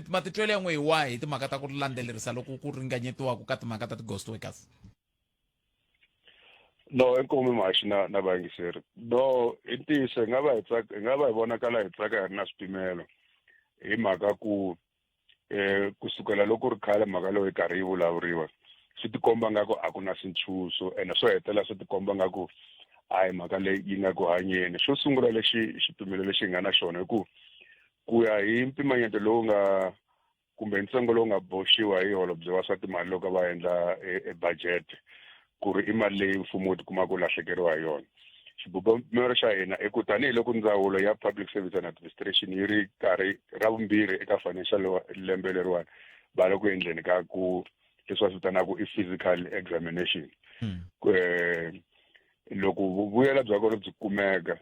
matitwelo ya n'we hi wahi hi timhaka ta ku landzelerisa loko ku ringanyetiwaka ka timhaka ta ti-ghost workers no inkomi Muhaxi na vangiseri no i ntiyiso hi nga va hi vonakala hi tsaka hi ri na swipimelo hi mhaka ku kusukela loko ri khale mhaka leyi karhi yi vulavuriwa swi tikomba nga ku a ku na swintshuxo ene swo hetelela swi tikomba nga ku a hi mhaka leyi yi nga ku hanyeni. Xo sungula lexi xipimelo lexi hi nga na xona hi ku ya hi mpimanyeto lowu nga kumbe ntsengo lowu nga boxiwa hi holobye wa swa timali loko va endla budget ku ri i mali leyi mfumo wu tikuma ku lahlekeriwa hi yona. Xibumabumelo xa hina i ku tanihiloko ndzawulo ya Public Service and Administration yi ri karhi ra vumbirhi eka financial lembe leriwani va le ku endleni ka ku leswi va swi vitanaka i physical examination loko vuyela bya kona byi kumeka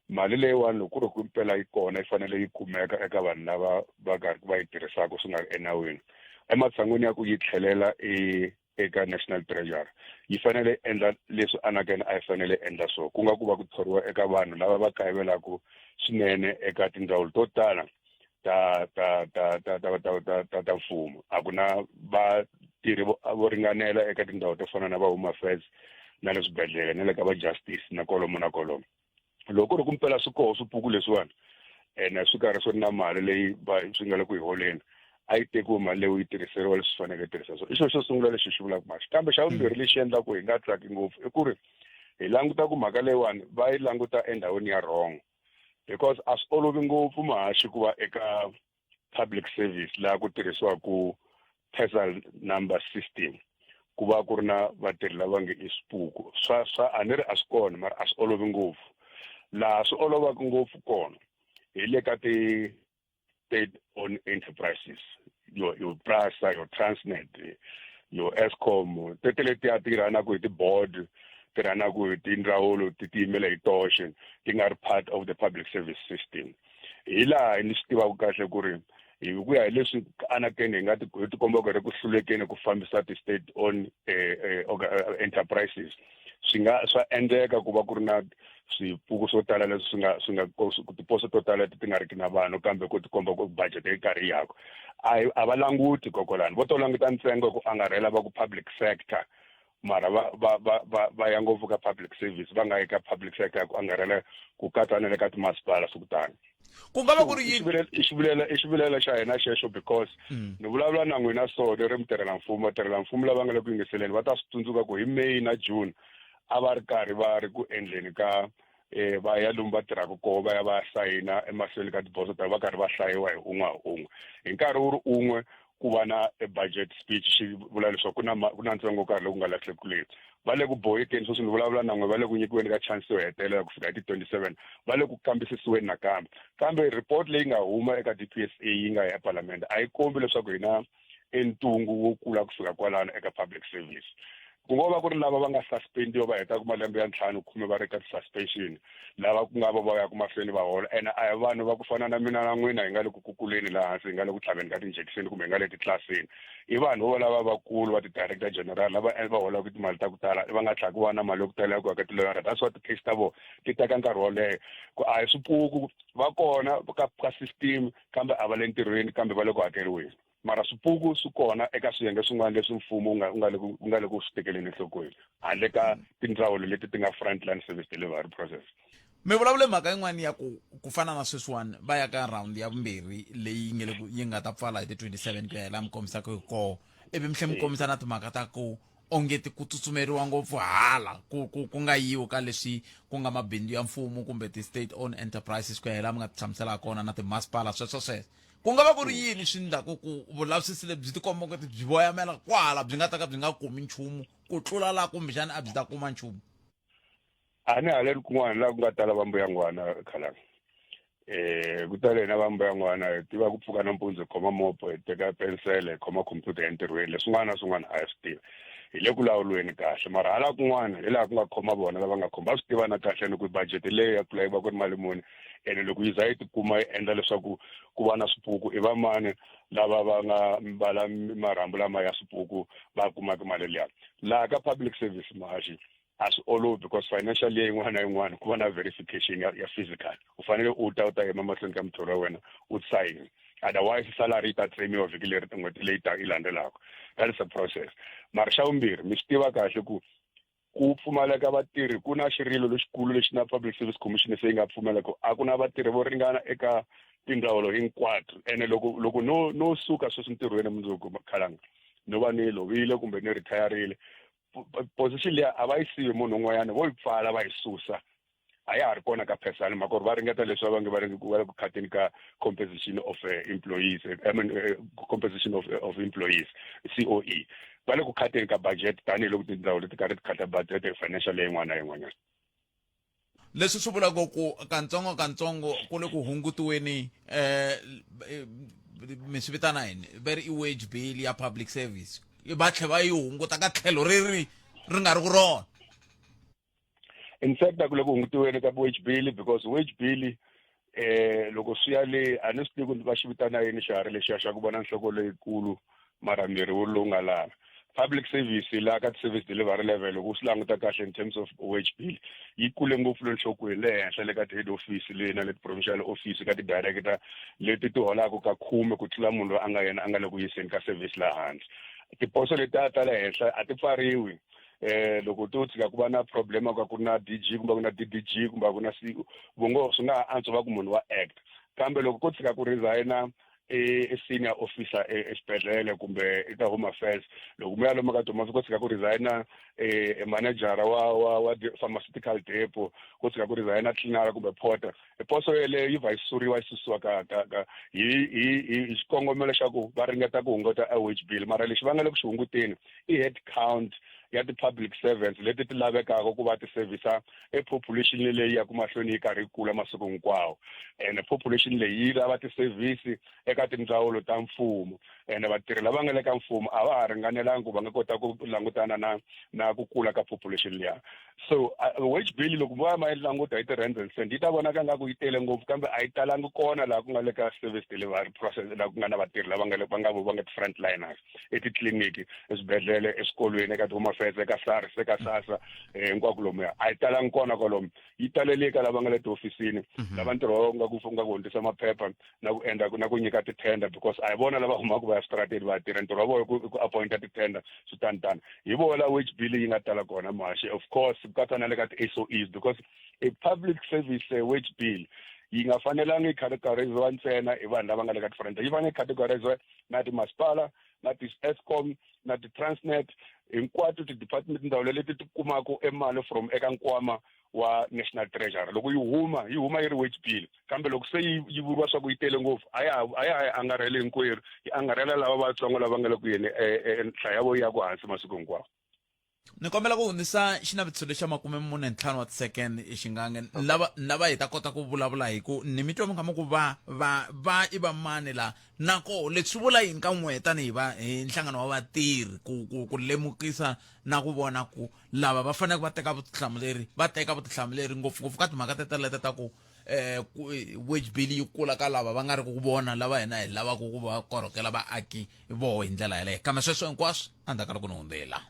mali leyiwani loko ku ri ku impela yi kona yi fanele yi kumeka eka vanhu lava va karhi va yi tirhisaka swi nga ri enawini ematshan'wini ya ku yi tlhelela eka national treasury yi fanele endla leswi anakena a yi fanele endla so ku nga ku va ku thoriwa eka vanhu lava va kayivelaku swinene eka tindzawulo to tala ta mfumo a ku na vatirhi vo ringanela eka tindhawu to fana na va home affairs na le swibedhlele na le ka va justice na kolomo loko ri ku mpela swi koho swipuku leswiwani ene swi karhi swi ri na mali leyi swi nga le ku yi holeni a yi tekiwi mali leyi u yi tirhiseriwa leswi swi faneke tirhisa so i xo xo sungula lexi xi vulaka maxi kambe xa vumbirhi lexi endlaku hi nga tsaki ngopfu i ku ri hi languta ku mhaka leyiwani va yi languta endhawini ya wrong because a swi olovi ngopfu mahaxi ku va eka public service laha ku tirhisiwaku parcel number system ku va ku ri na vatirhi lava nge i swipuku a ni ri a swi kona mara a swi olovi ngopfu laha swi olovaka ngopfu kona hi le ka state owned enterprises your PRASA your Transnet your Eskom tete letiya ti rhanaku hi ti-board ti rhanaku hi tindzawulo ti tiyimela hi toxe ti nga ri part of the public service system hi laha ni swi tivaka kahle ku ri hi ku ya hi leswi anakeni hi nga ti komba ku ri ku hlulekeni ku fambisa ti-state owned enterprises swa endleka ku va ku ri na swipuku swo tala leswi swi nga tiposo to tala ti nga riki na vanhu kambe ku tikomba ku budget yi karhi yako a va languti kokolani vo to languta ntsengo ku angarhela va ku public sector mara va ya ngopfu ka public service va nga yi ka public sector ku angarhela ku katsa na le ka timasipala swi kutani ku nga va ku ri yini i xivilela xa hina xexo because ni vulavula na n'wina so ni ri mutirhelamfumo lava nga le ku yingiseleni va ta swi tsundzuka ku hi May na June a va ri karhi va ri ku endleni ka va ya lomu va tirhaka koho va ya va sayina emahlweni ka tiboso ta va karhi va hlayiwa hi un'we hi nkarhi wu ri un'we ku va na budget speech xi vula leswaku ku na ntsengo karhi loku nga lahlekuleni va le ku bohekeni so swi ni vulavula na n'we va le ku nyikiweni ka chance yo hetelela ku fika hi ti-27 va le ku kambisisiweni nakambe kambe report leyi nga huma eka DPSA yi nga ya parliament a yi kombi leswaku hi na entungu wo kula ku fika kwalano eka public service ku ngo va ku ri lava va nga suspendiwa va heta ku malembe ya 5 khume va ri ka suspension lava ku nga va ya ku mahlweni va hola ene a hi vanhu va ku fana na mina na n'wina hi nga le ku kukuleni laha hansi hi nga le ku tlhaveni ka ti-injection kumbe hi nga le titlilasini i vanhu vo lava vakulu va ti-director general lava va holaka timali ta ku tala va nga tlhela ku va na mali yo ku tala ya ku aka tiloyara that's what ti-case ta vona ti teka nkarhi wo leha ku a hi swipuku va kona ka system kambe a va le ntirhweni kambe va le ku hakeriweni mara swipuku swi kona eka swiyenge swin'wana leswi mfumo u nga le ku swi tekeleni enhlokweni handle ka tindzawulo leti ti nga frontline service delivery process mi vulavule mhaka yin'wana ya ku fana na sweswiwani va ya ka raundi ya vumbirhi leyi yi nga ta pfala hi ti-27 ku ya hi laha mi kombisaka hi koho ivi mi tlhe mi kombisa na timhaka ta ku ongeti ku tsutsumeriwa ngopfu hala ku nga yiwi ka leswi ku nga mabindzu ya mfumo kumbe ti-state owned enterprises ku ya hi laha mi nga ti hlamusela kona na timasipala sweswo ku nga va ku ri yini swi ndlaku ku vulavisisi lebyi ti komba ku byi voyamela kwala byi nga ta ka byi nga kumi nchumu ku tlula laha kumbexani a byi ta kuma nchumu a ni haleni kun'wana laha ku nga tala vambuyangwana khalanga ku tale na vambuyangwana hi tiva ku pfuka nampundzu hi khoma mopo hi teka pensele hi khoma computer entirhweni leswin'wana na swin'wana a hi swi tiva hi le ku lawulweni kahle mara hala kun'wana hi laha ku nga khoma vona lava nga khoma va swi tiva na kahle ni ku budget leyi ya pfula yi va ku ri mali muni ene loko yi za yi tikuma yi endla leswaku ku va na swipuku i va mani lava va nga mbala marhambu lama ya swipuku va kumaka mali liya laha ka public service mahaxi a swi olovi because financial year yin'wana na yin'wana ku va na verification ya physical u fanele u ta yima mahlweni ka muthori wa wena u sayini otherwise salary yi ta tsemiwa vhiki leri tin'hweti leyi yi landzelaka that is a process mara xa vumbirhi mi swi tiva kahle ku pfumaleka vatirhi ku na xirilo lexikulu lexi na public service commission se yi nga pfumeleka a ku na vatirhi vo ringana eka tindzawulo hinkwato ene loko no suka sweswi ntirhweni mundzuku khalanga no va ni lovile kumbe ni retireile position leyi a va yi siyi munhu un'wanyana vo yi pfala va yi susa a ya ha ri kona ka phesani maka ri va ringeta leswi va nge va le ku khateni ka composition of employees composition of employees COE va le ku khateni ka budget tanihiloko tindzawulo leti karhi ti khata budget financial leyi yin'wana na yin'wanyana leswi swi vulaka ku kantsongo ku le ku hungutiweni mi swi vitana yini va ri i wage bill ya public service va tlhe va yi hunguta ka tlhelo ri nga ri ku rona in fact akuloko ngitiwene ka wage bill because wage bill loko swi ya le a ni swi tivi ku va xi vitana yini xiharhi lexiya xa ku vona nhloko leyikulu mara miri wo lowu nga lala public service la ka service delivery level loko swi languta kahle in terms of wage bill yi kule ngopfu le nhlokweni le henhla le ka head office le na le provincial office ka ti-director leti ti holaka ka 10 ku tlula munhu loyi a nga yena a nga le ku yiseni ka service la hansi tiposo leti ta le henhla a ti pfariwi loko to tshika ku va na problem ka ku na DG kumbe ku na DDG kumbe ku na CEO vongo swi nga antswa va ku munhu wa act kambe loko ko tshika ku resigna senior officer exibedhlele kumbe eka home affairs loko mo ya lomu ka toma ko tshika ku resigna manager wa pharmaceutical depot ko tshika ku resigna cleaner kumbe porter poso yele yi va isuriwa isusiwa ka hi xikongomelo xa ku va ringeta ku hunguta wage bill mara lexi va nga le ku xi hunguteni i head count ya ti-public servants leti ti lavekaka ku va ti servisa population leyi ya ku mahlweni yi karhi yi kula masiku hinkwawo and population leyi yi lava ti-service eka tindzawulo ta mfumo and vatirhi lava nga le ka mfumo a va ha ringanelangi ku va nga kota ku langutana na ku kula ka population liya so wage bill loko va ma yi languta hi ti-rands and cents yi ta vonaka nga ku yi tele ngopfu kambe a yi talangi kona laha ku nga le ka service delivery process laha ku nga na vatirhi lava nga ti-front liners etitliliniki eswibedhlele eswikolweni eka ti-home affairs eka SARS eka SASSA hinkwako lomuya a yi talangi kona kwalomu yi taleleka lava nga le tiofisini lava ntirho nga ku hundzisa maphepha na ku endla na ku nyika ti-tender because a hi vona lava humaka va ya switarateni va tirha ntirho wa vona ku appointa ti-tender switanitani hi vona wage bill yi nga tala kona mahaxi of course ku katsa na le ka ti-SOEs because a public service wage bill yi nga fanelangi categoriziwa ntsena hi vanhu lava nga le ka different yi fanele categoriziwa na timasipala na ti-Eskom na ti-Transnet hinkwato ti-department tindhawu leti ti kumaka emali from eka nkwama wa national treasury loko yi huma yi ri wage bill kambe loko se yi vuriwa swa ku yi tele ngopfu a ya angarheli hinkwerhu yi angarhela lava vatsongo lava nga le ku yeni nhlayo ya vo ya ku hansi masiku hinkwawo ni kombela ku hundzisa xinavetiso lexa 45 wa ti-second xingange lava hi ta kota ku vulavula hi ku ni mitwa mi kama ku va i va mani la nako leswi vula yini ka n'we tanihi hi nhlangano wa vatirhi ku lemukisa na ku vona ku lava va fanele va teka vutihlamuleri ngopfungopfu ka timhaka teteleta ta ku wage bill yi kula ka lava va nga ri ku vona lava hina hi lavaka ku va korhokela vaaki voho hi ndlela yaleyo kambe sweswo hinkwaswo a ndzhaku ka ku ni hundzela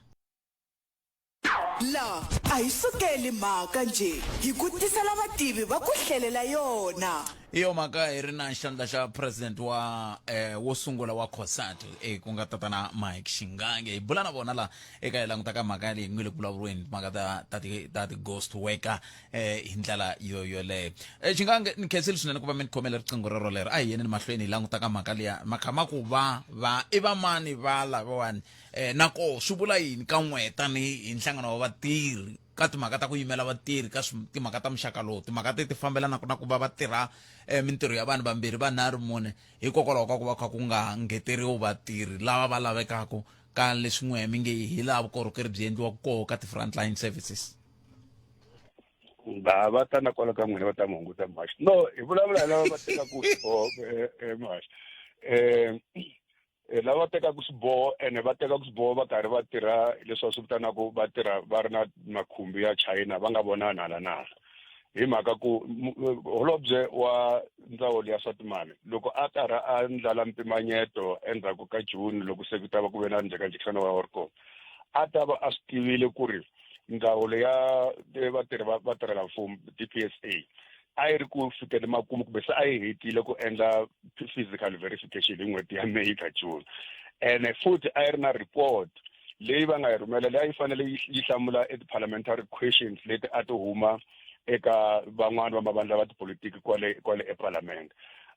la a hi sukeli mhaka nje hi ku tisela vativi va ku hlelela yona iyo mhaka hi ri na xandla xa president wo sungula wa COSATU ku nga tatana Mike Shingange hi bula na vona la eka hi langutaka mhaka leyi ngi le ku vulavuriweni mhaka ta ti-ghost worker hi ndlela yoleyo Shingange ni khensile swinene ku va mi ni khomela riqingho rero a hi yeni mahlweni hi langutaka mhaka liya makhama ku va i va mani va lavawani nako swi vula yini ka n'we tanihi nhlangano wa vatirhi ka timhaka ta ku yimela vatirhi ka timhaka ta muxaka lowu timhaka ti fambelanaka na ku va va tirha mintirho ya vanhu vambirhi vanharhu mune hikokwalaho ka ku va kha ku nga ngeteriwi vatirhi lava va lavekaka ka leswi n'we mi nge hi laha vukorhokeri byi endliwaka koho ka ti-frontline services va ta na kwala ka n'wina va ta mi hunguta mahaxi no hi vulavula hi lava va tekaka swiboho mahaxi lava tekaka swiboho ene va tekaka swiboho va karhi va tirha leswi va swi vitanaka va tirha va ri na makhumbi ya China va nga vonani hala na hala hi mhaka ku holobye wa ndzawulo ya swa timali loko a karhi a ndlala mpimanyeto endzhaku ka June loko se ku ta va ku ve na njhekanjhekisano wa Orcom a ta va a swi tivile ku ri ndzawulo ya vatirhi va tirhela mfumo DPSA a yi ri ku fikela makumu kumbe se a yi hetile ku endla physical verification hi n'hweti ya May ka June ene futhi a yi ri na report leyi va nga yi rhumela leyi fanele yi hlamula ti-parliamentary questions leti a ti huma eka van'wani va mavandla va tipolitiki kwale eparlament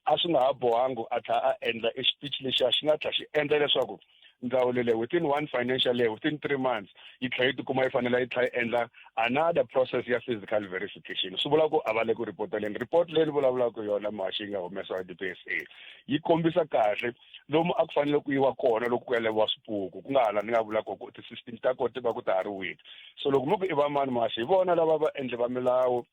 a swi nga ha bohangi a tlha a endla speech lexi xi nga tlha xi endla leswaku ndzawulo leyi within one financial year within 3 months yi tlha yi tikuma yi fanele yi tlha yi endla another process ya physical verification swi vula ku a va le ku reporteleni report leyi ni vulavulaka yona mahaxi yi nga humesiwa hi DPSA yi kombisa kahle lomu a ku fanele ku yiwa kona loko ku eleviwa swipuku ku nga hala ni nga vulaka ku ti-system ta kona ti va ku ta ha ri wini so loko mi ku i va mani mahaxi hi vona lava va endli va milawu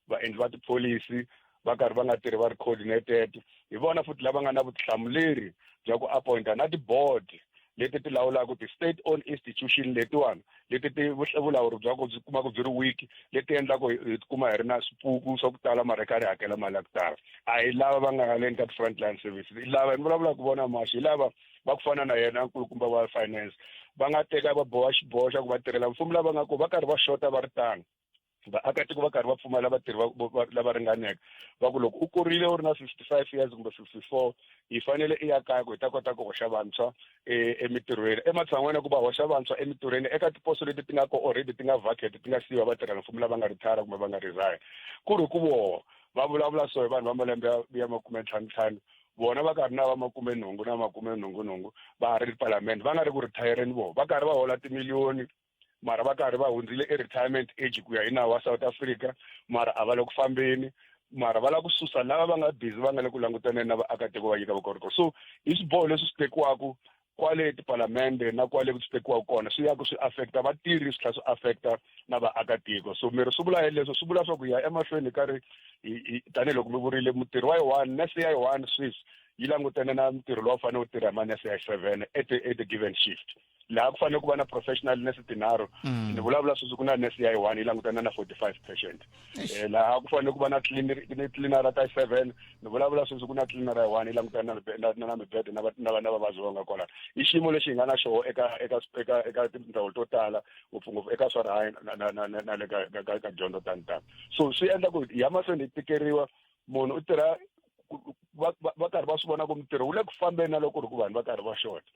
vaendli va tipholisi va karhi va nga tirhi va ri coordinated hi vona futhi lava nga na vutihlamuleri bya ku appointa na ti-board leti ti lawulaka ti-state owned institution letiwani leti ti vulawuri bya ku byi kumaka byi ri weak leti endlaka hi tikuma hi ri na swipuku swa ku tala mara hi karhi hi hakela mali ya ku tala a hi lava va nga haleni ka ti-front line services hi lava ni vulavula ku vona maxi hi lava va ku fana na yena nkulukumba wa finance va nga teka va boha xiboho xa ku va tirhela mfumo lava nga ku va karhi va xota va ri tano vaakatiko va karhi va pfumala vatirhi lava ringaneke va ku loko u kurile u ri na 55 years kumbe 54 hi fanele i ya kaya ku hi ta kota ku hoxa vantshwa emitirhweni ematshan'wini ku va hoxa vantshwa emitirhweni eka tiposo leti ti nga ko already ti nga vacate ti nga siva vatirhela mfumo lava nga ritara kumbe va nga resign ku ri ku voho va vulavula so hi vanhu va malembe ya 55 vona va karhi na va 80 na 80 va ha ri parliament va nga ri ku retire-eni voho va karhi va hola timiliyoni mara va karhi va hundzile retirement age ku ya hi nawu wa South Africa mara a va le ku fambeni mara va la ku susa lava va nga busy va nga le ku langutaneni na vaakatiko va nyika vukorhokeri so hi swiboho leswi swi tekiwaka kwale tipalamende na kwale ku swi tekiwaka kona swi ya ku swi affecta vatirhi swi tlhela swi affecta na vaakatiko so miri swi vula leswo swi vula swa ku ya emahlweni karhi tanihiloko mi vurile mutirhi wa yi-1 nurse ya yi-1 Swiss yi langutane na mutirhi lowu fanele u tirha hi manese ya 7 at the given shift laha ku fanele ku va na professional nurse tinharhu ni vulavula sweswi ku na nurse ya yi-1 yi langutana na 45 patient laha ku fanele ku va na cleaner ta 7 ni vulavula sweswi ku na cleaner ya yi-1 yi langutana na mibede na vavabyi va nga kwala i xiyimo lexi hi nga na xoho eka tindhawu to tala ngopfungopfu eka swa rihanyo na le ka dyondzo tani so swi endla ku hi ya mahlweni hi tikeriwa munhu u tirha va karhi va swi vona ku mintirho wu le ku fambeni na loko ri ku vanhu va karhi va xota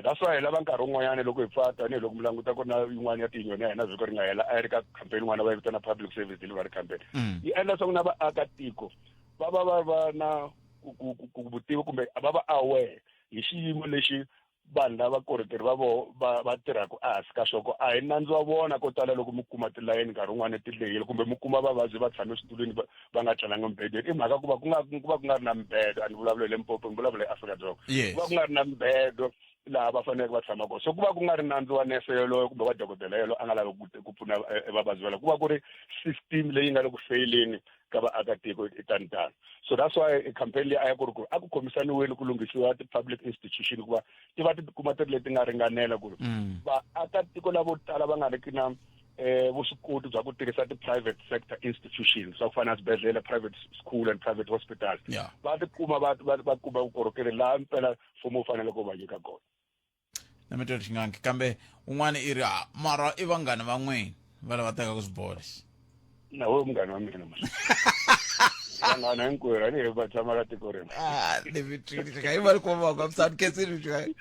that's why hi lava nkarhi wun'wanyana loko hi pfa tanihiloko mi languta ku na yin'wana ya tinyoni ya hina vhiko ri nga hela a yi ri ka campaign yin'wana va yi vitana public service delivery campaign yi endla swa ku na vaakatiko va va na ku vutivi kumbe va va aware hi xiyimo lexi vanhu lava korhokeri va vo va tirhaka ehansi ka xoko a hi nandzu wa vona ko tala loko mi kuma tilayeni nkarhi wun'wana ti lehile kumbe mi kuma vavabyi va tshame switulwini va nga tlalanga mibedweni i mhaka ku va ku nga ri na mibedo a ni vulavula hi Limpopo ni vulavula hi Afrika-Dzonga ku va ku nga ri na mibedo laha va faneleke va tshama kona so ku va ku nga ri nandzu wa nese yoloyo kumbe wa dokodela yoloyo a nga lavi ku pfuna vavabyi valavo ku va ku ri system leyi nga le ku feyileni ka vaakatiko tanitani so that's why campaign leyi a ya ku ri a ku khomisaniweni ku lunghisiwa ti-public institution ku va ti va ti kuma ti ri leti nga ringanela ku ri vaakatiko lavo tala va nga riki na vuswikoti bya ku tirhisa ti-private sector institutions swa ku fana na swibedhlele private school and private hospitals va tikuma va kuma vukorhokeri laha mpela mfumo wu fanele ku va nyika kona na mi twa xingangi kambe un'wana i ri mara i vanghana va n'wini va lava tekaka swiboho lexi na we munghana wa mina vanghana hinkwerhu a ni hi va tshama ka tiko rina ni mi twile xingangi i va ri komaka msani kensini xingangi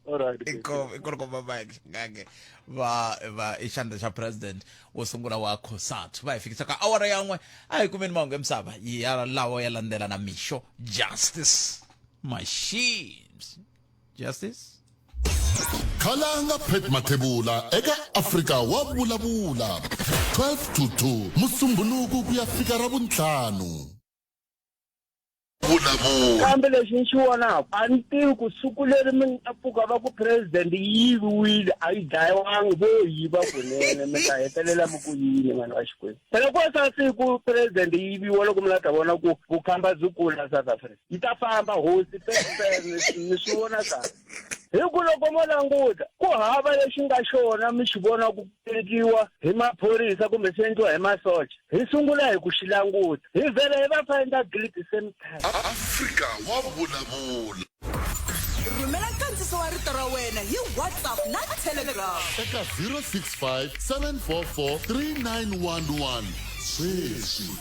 alright ikhomba mike xingangi va i xandla xa president wo sungula wa COSATU va hi fikisa ka awara yan'we a hi kumeni mahungu emisava ya lawa ya landzela na mixo justice machines justice khalanga Pet Mathebula eka Afrika wa vulavula 12 to 2 musumbhunuku ku ya fika ra vuntlhanu kambe lexi ni xi vonaka a ni tivi ku siku leri mi nga pfuka va ku president yi yiviwile a yi dlayiwangi vo yiva kunene mi ta hetelela mi ku yini n'wana wa xikwembu phela ku sa siku president yi yiviwa loko mi la ta vona ku vukhamba byi kula South Africa yi ta famba hosi ni swi vona kahle hi ku loko mo languta ku hava lexi nga xona mi xi vona ku tekiwa hi maphorisa kumbe swi endliwa hi masocha hi sungula hi ku xi languta hi vhele hi va find guilt same time Afrika wa vulavula rhumela nkandziso wa rito ra wena hi WhatsApp na Telegram eka 065 744 3911 sweswi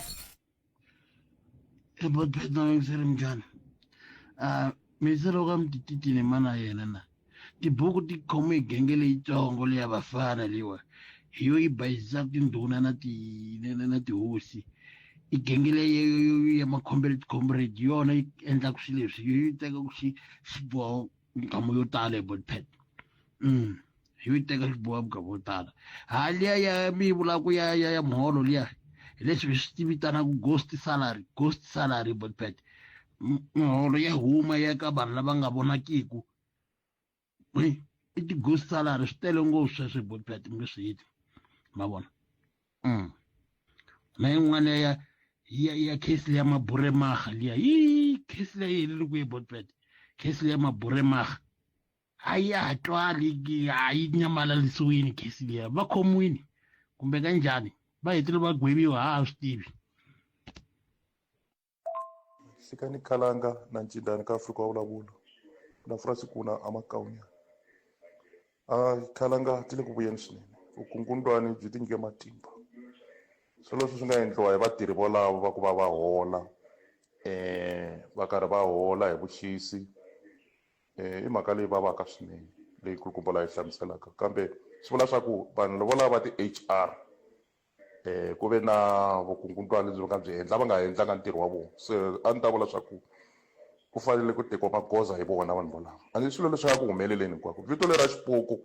ebotphetnaweng se re mjana misero ka mtititini mana yena na tibuku ti khome genge leyitsongo leya vafana leyiwa hi yo yi bayisaka tindhuna na tihosi i genge leyi ya macomrade yona yi endlaka swilo leswi yi tekaku xiboho nkama yo tala ebotpet hi yi teka xiboho nkama yo tala haliya ya mi vulaku ya muholo liya hi leswi hi swi vitanaka ghost salary ebotpet miholo ya huma ya ka vanhu lava nga vonakiku i ti-ghost salary swi tele ngopfu sweswo hi botpet mi nge swi yiti ma vona na yin'wana ya case leya maburemaga liya yi case leya yi heleli ku hi botpet case leya maburemaga a yi hatwali a yi nyamalalisiwini kesi liya va khomiwini kumbe kanjhani va hetile va gweviwa ha swi tivi hlikani khalanga na ncindani ka Afrika wa vulavula na Francis kuna amakaunya khalanga ti le ku vuyeni swinene vukungundwani byi tinyike matimba so leswi swi nga endliwa hi vatirhi volavo va ku va hola va karhi va hola hi vuxisi i mhaka leyi vavaka swinene leyi kulukumba la yi hlamuselaka kambe swi vula swa ku vanhu volava va ti-HR ku ve na vukungundwani lebyi va nga byi endla va nga endlanga ntirho wa vona se a ni ta vula swa ku fanele ku tekiwa magoza hi vona vanhu volava a ndzi swilo leswi nga ku humeleleni hinkwako vito leri ra xipuku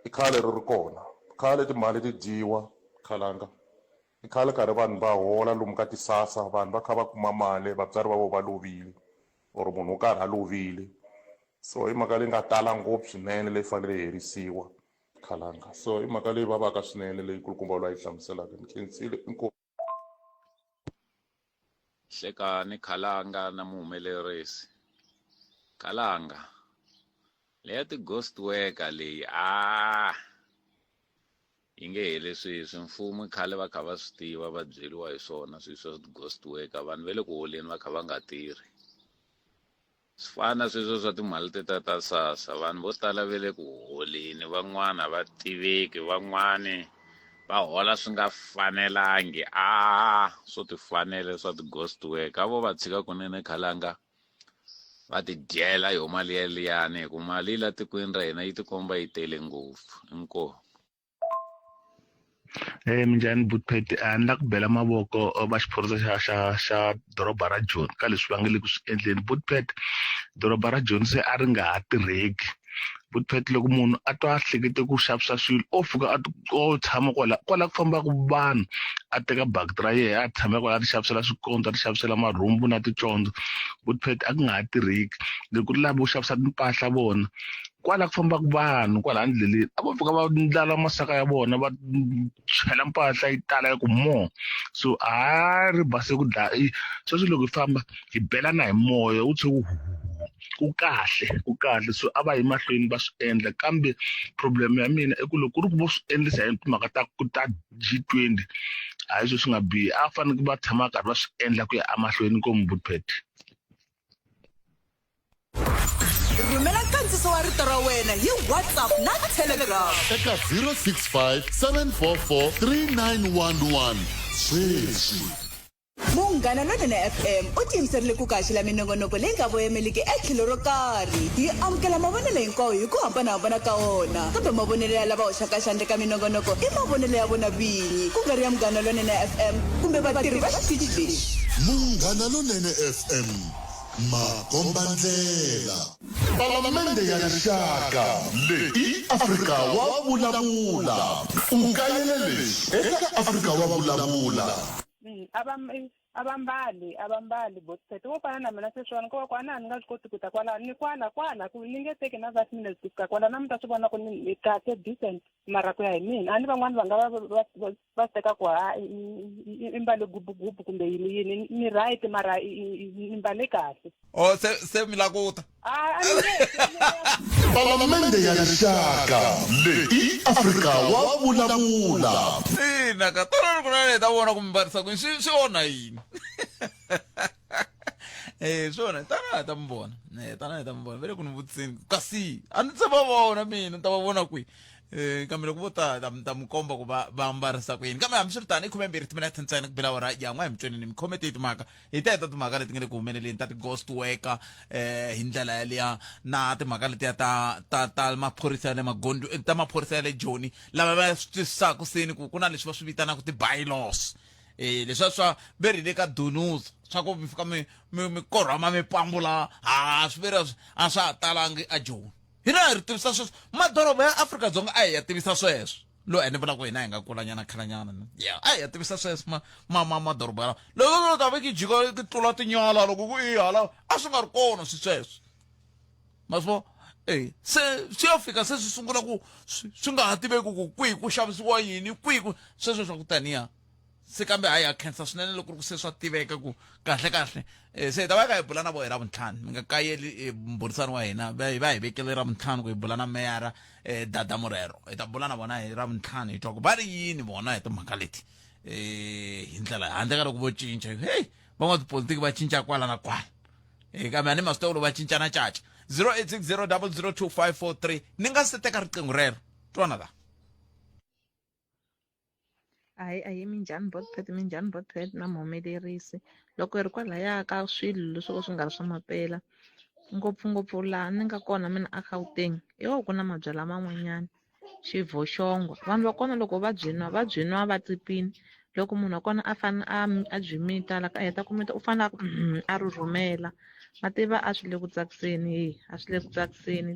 i khale ri kona khale timali ti dyiwa khalanga i khale karhi vanhu va hola lomu ka tisasa vanhu va kha va kuma mali vatswari va vo va lovile or munhu wo karhi a lovile so hi mhaka leyi nga tala ngopfu swinene leyi fanele yi herisiwa khalanga so hi mhaka leyi vavaka swinene leyi kulukumba loyi yi hlamuselaka ni khensile hlekani khalanga na muhumelerisi khalanga leya ti-ghost worker leyi yi nge heli sweswi mfumo khale va kha va swi tiva va byeliwa hi swona swilo swa ghost worker vanhu va le ku holeni va kha va nga tirhi swi fana sweswo swa timali ta sasa vanhu vo tala va le ku holeni van'wana va tiveki van'wani va hola swi nga fanelangi swo tifanele swa ti-ghost worker vo va tshika kunene khalanga va ti dyela yo mali yaliyani hi ku mali la tikweni ra hina yi tikomba yi tele ngopfu inkomu minjhani Bootpet ni la ku bela mavoko va xiphorisa xa doroba ra Joni ka leswi va nga le ku swi endleni Bootpet doroba ra Joni se a ri nga ha tirheki Bootpet loko munhu a twa a hlekete ku xavisa swilo o fika o tshama kwala ku fambaka vanhu a teka bakiti ra yena a tshama kwala a ti xavisela swikontso a ti xavisela marhumbu na ticondzo Bootpet a ku nga ha tirheki loko ku ri lava vo xavisa timpahla vona kwala ku fambaka vanhu kwala ndleleni a vo fika va ndlala masaka ya vona va chela mpahla yi tala ya ku mo so ri base ku dlaya sweswi loko hi famba hi belana hi moya wu tshe ku kahle so a va yi mahlweni va swi endla kambe problem ya mina i ku loko ku ri ku vo swi endlisa hi timhaka ta G20 a hi swo swi nga bihi a fanele va tshama karhi va swi endla ku ya amahlweni komu Bootpet rhumela nkandziso wa rito ra wena hi WhatsApp na Telegram eka 065 744 3911 sweswi Munghana Lonene FM u tiyimiserile ku kaxila minongonoko leyi nga voyameliki etlhelo ro karhi yi amukela mavonelo hinkwawo hi ku hambanahambana ka wona kambe mavonelo ya lava hoxaka xandla ka minongonoko i mavonelo ya vona vinyi ku nga ri ya Munghana Lonene FM kumbe vatirhi va xitichi lexi Munghana Lonene FM makombandlela palamende ya rixaka leyi Afrika wa vulavula ukayelele eka Afrika wa vulavula abambali Bootpet wo fana na mina sweswiwani ko kwana ni nga swi koti ku ta kwala ni kwana ku ni nge teki na 5 minutes ku fika kwala na mi ta swi vona ku ni kahle decent mara ku ya hi mina a ni van'wani va nga va teka ku i mbale gubugubu kumbe yini ni right mara i mbale kahle se mi lakuta palamende ya rixaka leyi Afrika wa vulavula ina ka tona ku na ta vona ku mbarisa ku swi ona yini swona tana ta mbona vele ku ni vutsini kasi a ni se va vona mina ta va vona kwi kambe loko vo ta mukomba ku va mbarisa ku yini kambe hambiswiritano i 12 timinete ntsena ku bela wara yan'we hi mitsweni ni mi khomete timhaka hi teta timhaka leti nga le ku humeleleni ta ti-ghost worker hi ndlela yaliya na timhaka letiya ta maphorisa ya le magondzo ta maphorisa ya le Joni lava va swi twisisaka seni ku na leswi va swi vitanaka ti-bylaws leswi swa veri le ka Dunuza swa ku mi fika mi korhama mipambula swi veri a swa ha talangi a Joni hina hi ri tivisa sweswo madoroba ya Afrika-Dzonga a hi ya tivisa sweswo lo ene vula ku hina hi nga kulanyana khalanyana a hi ya tivisa sweswo madoroba yalawa loko ta ve ki jika ki tlula tinyala loko ku i hala a swi nga ri kona sweswo ma swi se swi ya fika se swi sungula ku swi nga ha tiveki ku kwihi ku xavisiwa yini kwihi ku sweswo swa ku taniya se kambe hayi ya khensa swinene loko ku se swa tiveka ku kahle se ta va ka hi bula na vohe ra vuntlhanu mi nga kayeli mburisano wa hina va hi vekele ra vuntlhanu ku hi bula na meyara dada murero hi ta bula na vona hi ra vuntlhanu hi twa ku va ri yini vona hi timhaka leti hi ndlela handle ka loko vo cinca hey van'watipolitiki va cinca kwala na kwala kambe a ni masitolo va cincana caca 0860002543 ni nga se teka riqingho rero twana la hayi minjhani botpet na muhumelerisi loko hi ri kwalaya ka swilo leswi swi nga ri swa mampela ngopfungopfu laha ni nga kona mina a Gauteng ku na mabyala man'wanyana xivhoxongo vanhu va kona loko va byinwa va tsipini loko munhu wa kona a fane a byi mita laka a heta ku mita u fane a rhumela a tiva a swi le ku tsakiseni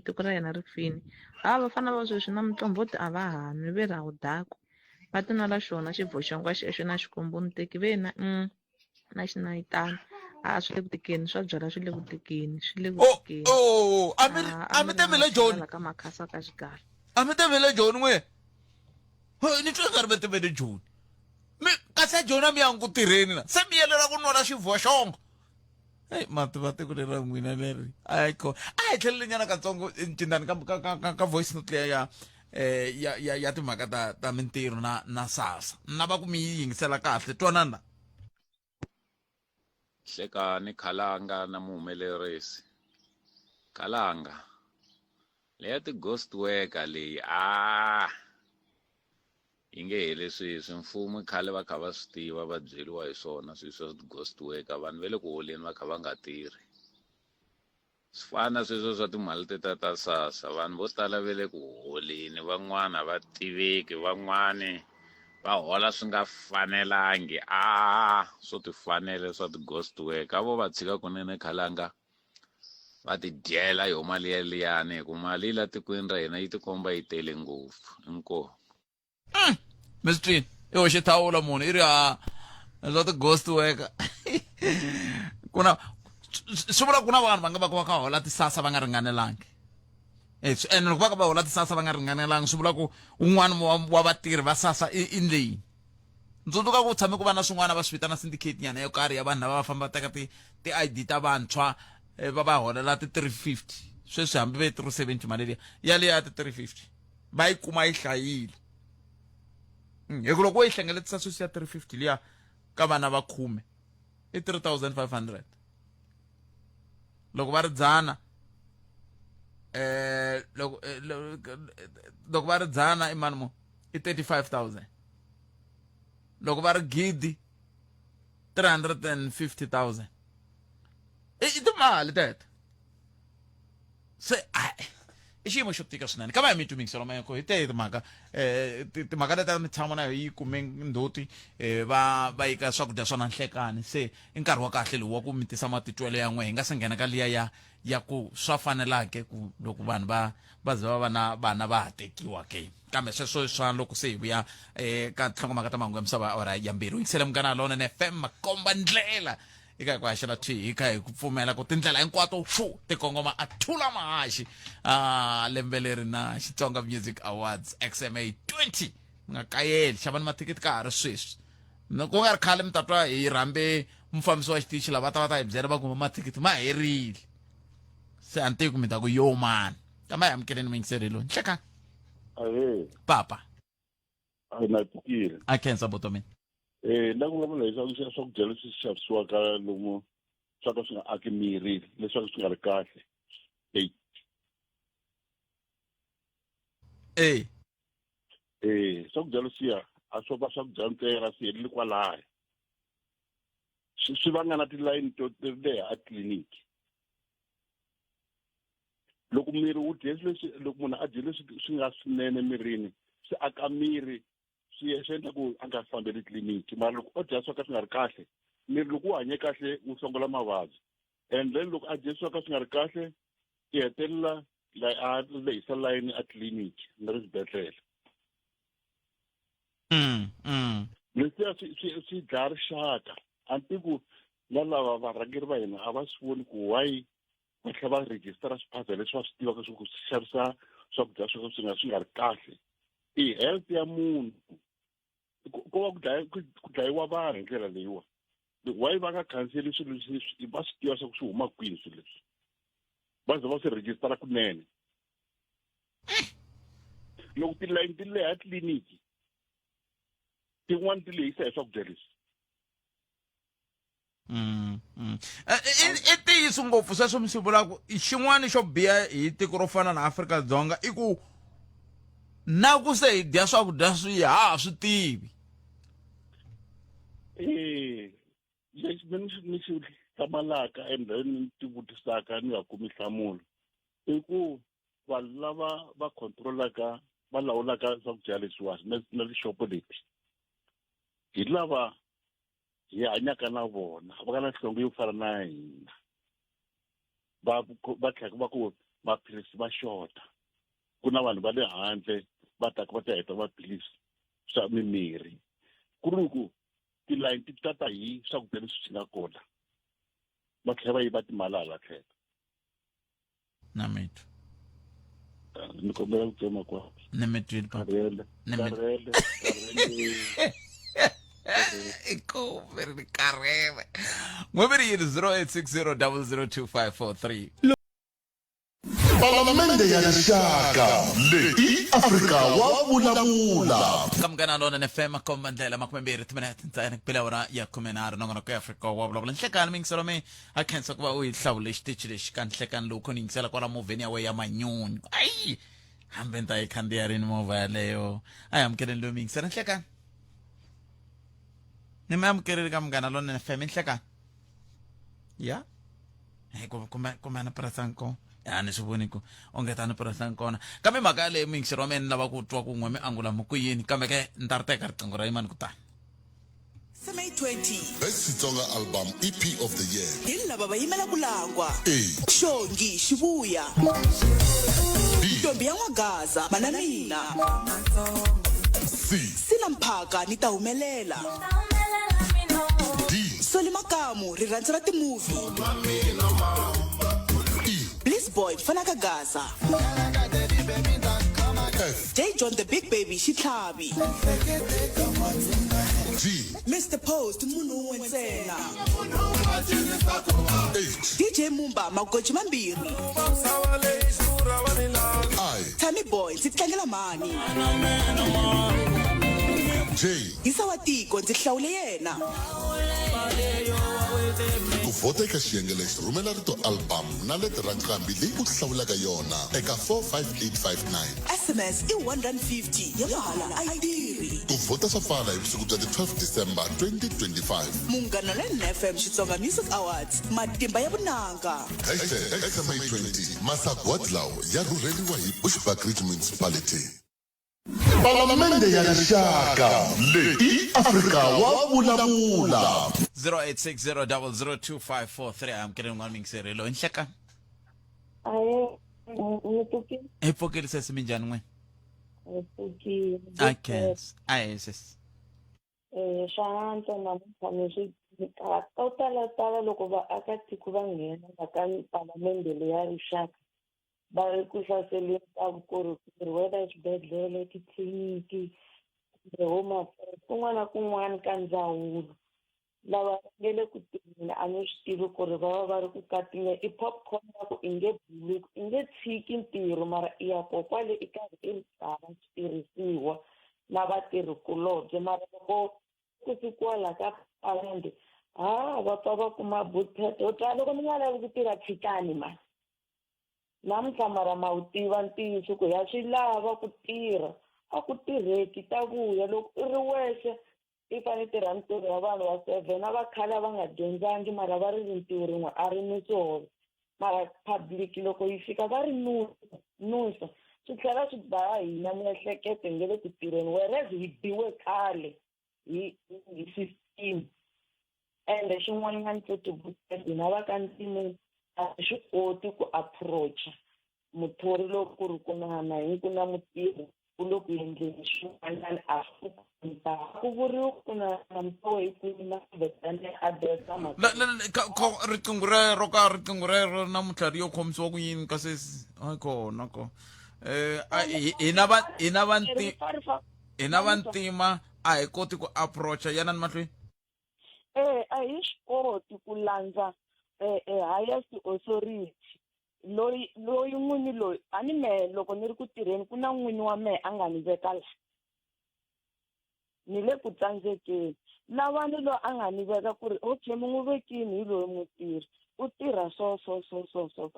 tiko ra yena ri fini va fana va sweswi na mutlomboti a va hanyi ve ra udaku va tinwela xona xivhoxongo xexo na xikombo ni teki ve na xinayitana swi le ku tekeni swa byala swi le ku tekeni a mi temile John ka makhasa ka xikarhi a mi temile John n'we ni twe nga ri mi temile John kasi John a mi yangi ku tirheni na se mi yelela ku nwela xivhoxongo mati va tiko leri ra n'wina leri a hi tlhelele nyana katsongo cindani ka voice note leya ya timhaka ta mintirho na SASSA na va ku mi yingisela kahle twanana hlekani Khalanga na muhumelerisi Khalanga leya ti-ghost worker leyi yi nge heli sweswi mfumo khale va kha va swi tiva va byeliwa hi swona swilo swa ti-ghost worker vanhu va le ku holeni va kha va nga tirhi swi fana sweswo swa timali ta SASSA vanhu vo tala va le ku holeni van'wana va tiveki van'wani va hola swi nga fanelangi swo ti fanele swa ti-ghost worker vo va tshika kunene Khalanga va ti dyela yo mali liyani hi ku mali la tikweni ra hina yi tikomba yi tele ngopfu inkomu Mr. Hoxe thawula munhu i ri swa ti-ghost worker swi vula ku na vanhu va nga va ka hola ti-SASSA va nga ringanelangi and loko va ka va hola ti-SASSA va nga ringanelangi swi vula ku un'wana wa vatirhi va SASSA i ndleyini ntsundzuka ku tshame ku va na swin'wana va swi vitana syndicate nyana yo karhi ya vanhu lava va famba teka ti-ID ta vantshwa va holela ti-350 sweswi hambi ve 370 mali liya ti-350 va yi kuma yi hlayile hi ku loko wo yi hlengeletisa sweswi ya 350 liya ka vana va 10 i 3500 loko va ri 100 loko va ri 100 i mani mo i 35000 loko va ri gidi 350,000 i timali teto se i xiyimo xo tika swinene ka va hi mi tumingiselo mayeko hi te timhaka leta mitshamo na yi kume ndzhuti va yika swakudya swa nanhlekani se i nkarhi wa kahle lowu wa ku mi tisa matitwelo ya n'we hi nga se nghena ka liya ya ku swa fanelake ku loko vanhu va ze va va na vana va ha tekiwa ke kambe sweswo swa loko se hi vuya ka nhlokomhaka ta mahungu ya misava ora ya mbirhi yingisele munghana lonene FM makomba ndlela eka hi ku haxela hi kha hi ku pfumela ku tindlela hinkwato ti kongoma a thula mahaxi lembe leri na Xitsonga Music Awards XMA 20 nga kayeli xavani mathikithi ka ha ri sweswi ku nga ri khale mi ta twa hi rhambe mufambisi wa xitichi lava ta hi byela va kuma mathikithi ma herile se a ni tivi ku mi ta ku yo mani kama hi amukeleni mingiselelo nhlekani papa na tikile a khensa boto mina la ku vulavula hi swakudya leswi xavisiwaka lomu swa ka swi nga aki miri leswaku swi nga ri kahle swakudya leswiya a swo va swakudya ntsena swi heleli kwalaya swi vanga na tilayini to leha a tliliniki loko miri wu dye leswi loko munhu a dye leswi swi nga swinene mirini swi aka miri swi endla ku a nga fambeli tliliniki mara loko o dya swo ka swi nga ri kahle miri loko wu hanye kahle wu songola mavabyi and then loko a dye swo ka swi nga ri kahle i hetelela a lehisa layini a tliliniki na le swibedhlele leswiya swi dlaya rixaka a ni tiku na lava varhangeri va hina a va swi voni ku why va tlhela va rejistara swiphaza leswi va swi tivaka swi ku xavisa swakudya swo ka swi nga ri kahle i health ya munhu ko va ku dlayiwa vanhu hi ndlela leyiwa why va nga khanseli swilo leswi va swi tiva swa ku swi huma kwini swilo leswi va ze va swi rejistara kunene loko tilayini ti leha tliliniki tin'wana ti lehisa hi swakudya leswi i ntiyiso ngopfu sweswo mi swi vulaka xin'wana xo biha hi tiko ro fana na Afrika-Dzonga i ku na ku se hi dya swakudya swi ha swi tivi leswi ni xi hlamalaka endhawini ni ti vutisaka ni nga kumi nhlamulo i ku vanhu lava va controlaka va lawulaka swakudya leswiwani na tixopo leti hi lava hi hanyaka na vona va nga na nhlonge yo fana na hina va tlhela va ku maphilisi va xota ku na vanhu va le handle va taka va ta heta maphilisi swa mimirhi ku ri ku tilayini ti tata hi swakudya leswi swi nga kona va tlhela va yiva timali hala tlhela na mitu ni kombela ku tsema kwa ni mitwini karele iko very karele ngomeri yini 0860002543 Palamende ya rixaka leyi Afrika wa vulavula kamkana lona nefema komandlela makumembiri timinete ntsena kupela wona ya kumenaro nongonoko ya Afrika wa vulavula nhlekani mingiselo mi a khensa ku va u yi hlawule xitichi lexi ka nhlekani lowu khoni yingisela kwala movheni ya we ya manyunyu ayi hambi nta yi khandziya rini movha yaleyo a yi amukeleni lowu mi yingisela nhlekani ni mi amukerile ka munghana lona nefema nhlekani ya kumana prasanko ya ni swi voni ku onge tani purasani kona kambe mhaka leyi mingiselo wa mina lava ku twa ku n'we mi angula muku yini kambe ke ni ta ri teka riqingho ra yimani kutani May 20 Best Xitsonga album EP of the year hi lava va yimela ku langwa A Shongi Shibuya Ntombi ya N'wagaza Manamina C Sina Mphaka ni ta humelela D Soli Makamu rirhandzu ra timovie Bliss Boy Fanaka Gaza F J John the Big Baby Xitlhavi G Mr Post munhu un'we ntsena H DJ Mumba magoji mambirhi I Tammy Boy ndzi tlangela mani J Yisa wa tiko ndzi hlawule yena ku vhota eka xiyenge lexi rhumela rito album na leti ra nqambi leyi u hlawulaka yona eka 45859 SMS i 150 ya mahala a yi tirhi ku vhota swa pfala hi vusiku bya ti 12 December 2025 munghana na FM Xitsonga Music Awards matimba ya vunanga #XMA20 masagwadi lawa ya rhurheliwa hi Bushbuckridge Municipality Palamende ya rixaka leyi Afrika wa vulavula 0860002543 amukele n'wana mingisirelo nhleka Aye, ngipukile. epfokeli sesi minjhani n'we Ngipukile. akens ayeses Swa antswa namuntlha leswi to tala loko vaakatiko va nghena ka palamende leyi ya rixaka va ri ku hlaseleni ka vukorhokeri whether exibedhlele titliliniki kumbe home affairs kun'wana na kun'wana ka ndzawulo lava nge le ku tirheni a ni swi tivi ku ri va va va ri ku katinga i popcorn ya ku i nge buli i nge tshiki ntirho mara i ya ko kwale i karhi i hava switirhisiwa na vatirhikulobye mara loko ku fikiwa la ka palamende va pfa va kuma bullpet o twa loko mi nga lavi ku tirha tshikani mani namuntlha mara ma wu tiva ntiyiso ku ya swi lava ku tirha a ku tirheki ta vuya loko i ri wexe i fane tirha ntirho ya vanhu va 7 na vakhale va nga dyondzangi mara va ri rintiwo rin'we a ri ni swona mara public loko yi fika va ri nusa swi tlhela swi dlaya hina miehleketo hi nge le ku tirheni whereas hi biwe khale hi system ende xin'wanyana xo tibuti hina va ka ntimeni a swi koti ku approacha muthori loko ku ri ku na mutirhi u lo ku endleni swin'wanyana a ku vuriwa ku na mpoho hi kwini na vetane adresa riqingho rero ka riqingho rero namuntlha ri yo khomisiwa ku yini ka sesi a kona ko hina vantima a hi koti ku approacha yanani mahlweni. A hi swi koti ku landza highest authority loyi n'wini loyi a ni mehe loko ni ri ku tirheni ku na n'wini wa mehe a nga ni veka la ni le ku tsandzekeni lavani loyi a nga ni veka ku ri okay mi n'wi vekini hi loyi mutirhi u tirha so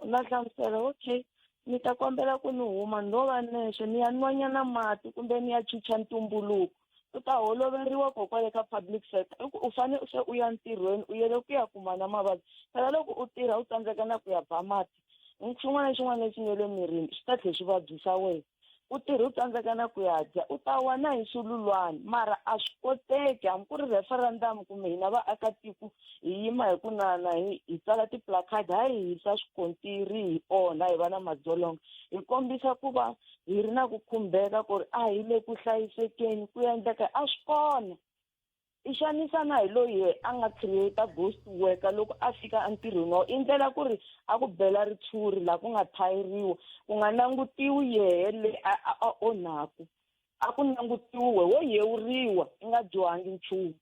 na hlamusela okay ni ta kombela ku ni huma ni lo va nexe ni ya nwanyana mati kumbe ni ya chicha ntumbuluko u ta holoveriwa kokwale ka public sector u fane se u ya ntirhweni u yele ku ya kuma na mavabyi phela loko u tirha u tsandzeka na ku ya ba mati xin'wana na xin'wana lexi nge le mirini xi ta tlhe swi vabyisa wena u tirhi u tsandzeka na ku ya dya u ta wa na hi sululwana mara a swi koteki hambi ku ri referendum kumbe hina vaakatiko hi yima hi ku nana hi tsala tiplakadi hayi hi yisa swikontiri hi onha hi va na madzolonga hi kombisa ku va hi ri na ku khumbeka ku ri a hi le ku hlayisekeni ku endleka a swi kona i xanisana hi loyi a nga create ghost worker loko a fika entirhweni wa i ndlela ku ri a ku bela ritshuri laha ku nga thayiriwa ku nga langutiwi yehe le a onhaku a ku langutiwe wo yewuriwa i nga dyohangi nchumu.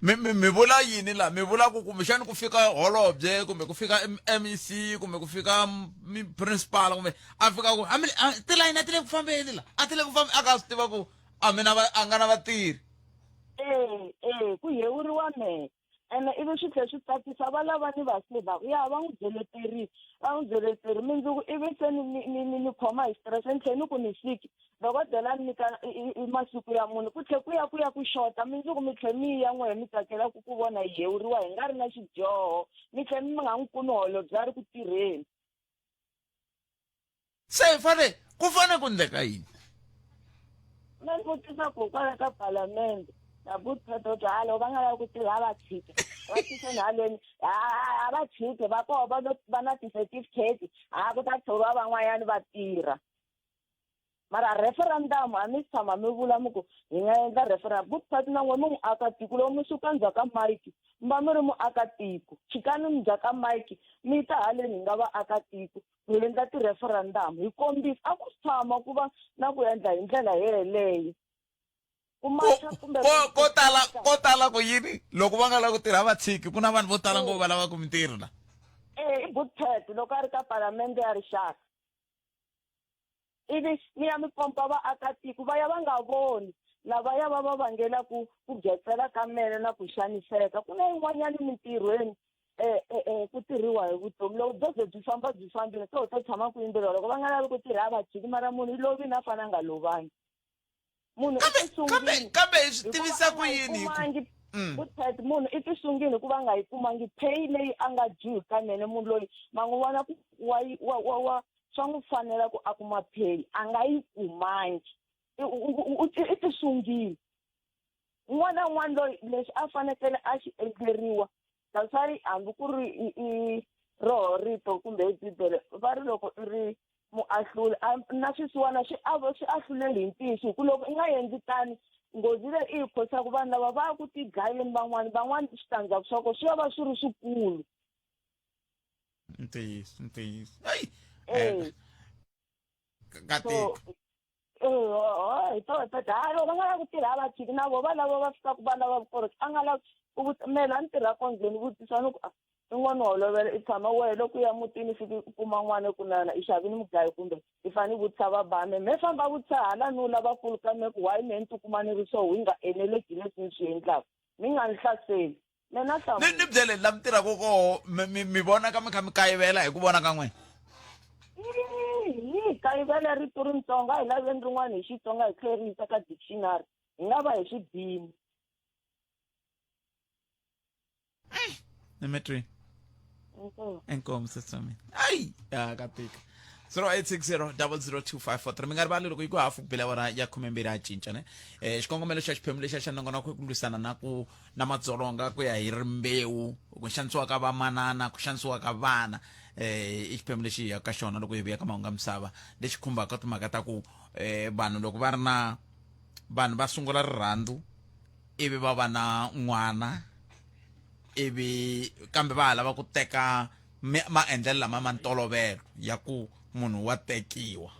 mi vula yini la mi vula ku kumbexani ku fika holobye kumbe ku fika MEC kumbe ku fika principal kumbe a fika ku tilayini a ti le ku fambeni la a ti le ku fambeni a ka swi tiva ku a nga na vatirhi. Ku yewuriwa mehe ene ivi swi tlhe swi tsakisa va lava ni va sevaka ya va n'wi byeleteri mindzuku ivi se ni khoma hi stress ni tlhe ni ku ni fiki dokodela ni nyika masiku ya munhu ku tlhe ku ya ku xota mindzuku mi tlhe mi ya n'wehe mi tsakela ku vona hi yewuriwa hi nga ri na xidyoho mi tlhe mi nga n'wi kumi holobye a ri ku tirheni. Se ku fane ku endleka yini? Na ni vutisa ku kwala ka palamende na butpeto bya halo va nga lavi ku tirha va tshike va tise na haleni a va tshike va koho va na ti-certificate ku ta thoriwa van'wanyani va tirha mara referendum a mi tshama mi vula mi ku hi nga endla referendum butpeto na n'we mi muakatiko loko mi suka ndzhaku ka mike mi va mi ri muakatiko chikani mi ndzhaku ka mike mi ta haleni hi nga vaakatiko hi endla ti-referendum hi kombisa a ku tshama ku va na ku endla hi ndlela yeleyo. Ko tala ku yini loko va nga lava ku tirha va tshiki ku na vanhu vo tala ngopfu va lavaka mintirho la. I butpeto loko a ri ka palamende ya rixaka ivi ni ya mi kompa vaakatiko va ya va nga voni lavaya va va vangela ku getsela ka mene na ku xaniseka ku na yin'wanyani mintirhweni ku tirhiwa hi vutomi loko byebye byi famba byi fambile to to tshama ku yimbeleriwa loko va nga lavi ku tirha a va tshiki mara munhu i lovi na fana nga lovangi munhu i tisungini kambe hi swi tivisa ku yini butpeto munhu i tisungini hikuva a nga yi kumangi pay leyi a nga dyiwi ka mene munhu loyi ma n'wi vona ku wa swa n'wi fanela ku a kuma pay a nga yi kumangi i tisungini n'wana n'wana loyi leswi a fanekele a xi endleriwa kasari hambi ku ri i roho rito kumbe hi bibele va ri loko i ri muahluli na swisiwana swi ahluleli hi ntiyiso hi ku loko i nga endli tani nghozi leyi i yi khosaka vanhu lava va ya ku ti dlayeni van'wani switandzhaku swa kona swi va va swi ri swikulu. Ntiyiso hi tohota halo va nga lava ku tirha va tshiki na vo va lava va fikaka va lava vukorhokeri a nga lavi ku mela a ni tirha kondzeni vutisa ni ku i n'wana holovela i tshama wehe loko i ya mutini fiki i kuma n'wana ku nana i xavini mugayo kumbe i fane i vutisa va bame me famba vutisa hala no lavakulu ka me ku why me ni tikuma ni ri so hi nga eneleki leswi ni swi endlaka mi nga ni hlaseli mena ni byele la mi tirhaka koho mi vona ka mi kha mi kayivela hi ku vona ka n'wina. Hi kayivela rito ritsongo a hi laveni rin'wana hi Xitsonga hi tlhe ri yisa ka dictionary hi nga va hi swi bini. Nimetri enkomo sesami ai ya katika 0860002543 mi nga rivali loko yi ku hafu bila wara ya 12 a cinca ne xikongomelo xa xiphemu lexi xa nongonoko ku lwisana na madzolonga ku ya hi rimbewu ku xanisiwa ka vamanana ku xanisiwa ka vana i xiphemu lexi ya ka xona loko hi vuya ka mahungu ya misava lexi khumbaka timhaka ta ku vanhu loko va ri na vanhu va sungula rirhandzu ivi va va na n'wana ivi kambe va lava ku teka maendlelo lama ma ntolovelo ya ku munhu wa tekiwa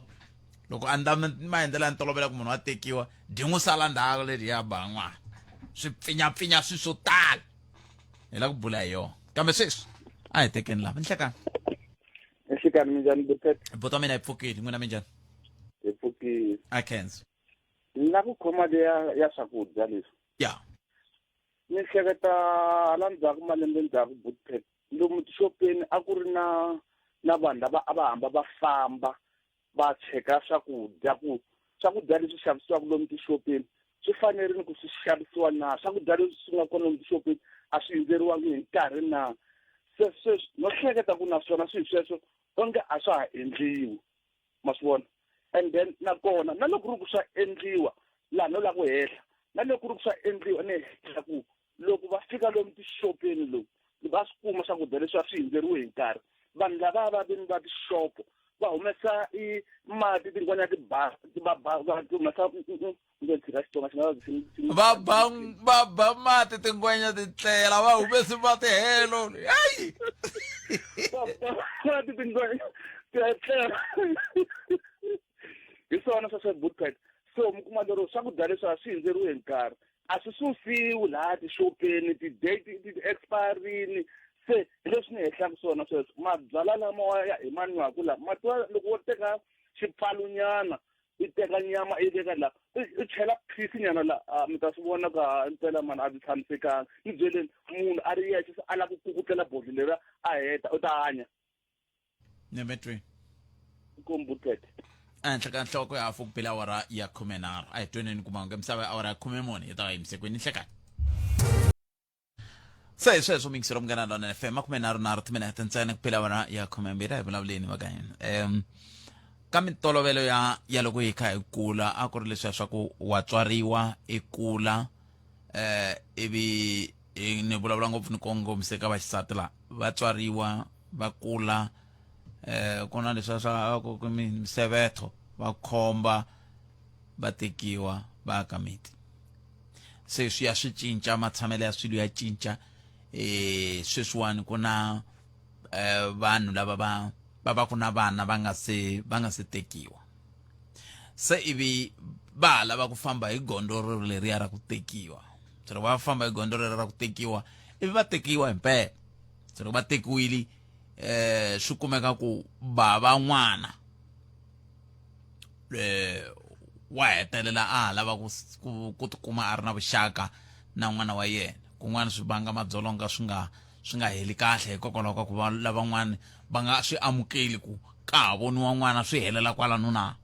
loko anda maendlela ntolovela ku munhu a tekiwa din'wi sala ndzhaku leriya ban'wana swi pfinyapfinya swi swo tala hi la ku bula hi yona kambe sweswi a hi tekeni lava nhlekani Nhlekani minjhani Buthphet? buto mina yi pfukile n'wina minjhani Hi pfukile. a khensa Na ku khoma ya swakudya leswi. ya Ni hleketa hala ndzhaku malembe ndzhaku Buthphet lomu tixopeni a ku ri na vanhu lava a va hamba va famba va cheka swakudya ku swakudya leswi xavisiwaka lomu tixopeni swi fanerile ku swi xavisiwa na swakudya leswi swi nga kona lomu tixopeni a swi hundzeriwangi hi nkarhi na se no hleketa ku naswona swilo sweswo onge a swa ha endliwi ma swi vona and then nakona na loko ri ku swa endliwa laha no la ku hehla na loko ri ku swa endliwa ni hehla ku loko va fika lomu tixopeni lomu va swi kuma swakudya leswi a swi hundzeriwe hi nkarhi vanhu lava va vini va tishopo va humesa i mati tin'wana va humesa tshika Xitsonga va ba mati tingwenya ti tlela va humesi mati helo hayi mati tingwenya ti tlela hi swona sweswo Buthphet so mi kuma lero swakudya leswi a swi hundzeriwe hi nkarhi a swi susiwi laha tixopeni ti-date ti-expirini se hi leswi ni hehlaka swona sweswo mabyala lama ya hi manwaku laha matiwa loko wo teka xipfalunyana i teka nyama i veka laha i chela phisi nyana laha mi ta swi vona ka mpela mani a byi tshamisekanga ni byeleni munhu a ri yexe se a lava ku kukutela bodli leri a heta u ta hanya nemetwe inkomu Buthphet ehenhla ka nhloko ya hafu ku bela awara ya 13 a hi tweneni kuma nge misava ya awara ya 14 hi ta va yimisekweni nhlekani se hi sweswo mingisiro munghana lona FM 13 timinete ntsena ku bela awara ya 12 hi vulavuleni vakanyana ka mintolovelo ya loko hi kha hi kula a ku ri leswiya swa ku watswariwa i kula ivi ni vulavula ngopfu ni kongomise ka vaxisati laha vatswariwa va kula ku na leswiya swa misevetho va khomba va tekiwa va aka miti se swi ya swi cinca matshamelo ya swilo ya cinca sweswiwani ku na vanhu lava va ku na vana va nga se tekiwa se ivi va lava ku famba hi gondoro leriya ra ku tekiwa se loko va famba hi gondoro ra ku tekiwa ivi va tekiwa hi mpela se loko va tekiwile swi kumeka ku bava n'wana wa hetelela a lava ku tikuma a ri na vuxaka na n'wana wa yena kun'wana swi vanga madzolonga swi nga heli kahle hikokwalaho ka ku va lavan'wana va nga swi amukeli ku ka ha voniwa n'wana swi helela kwalano na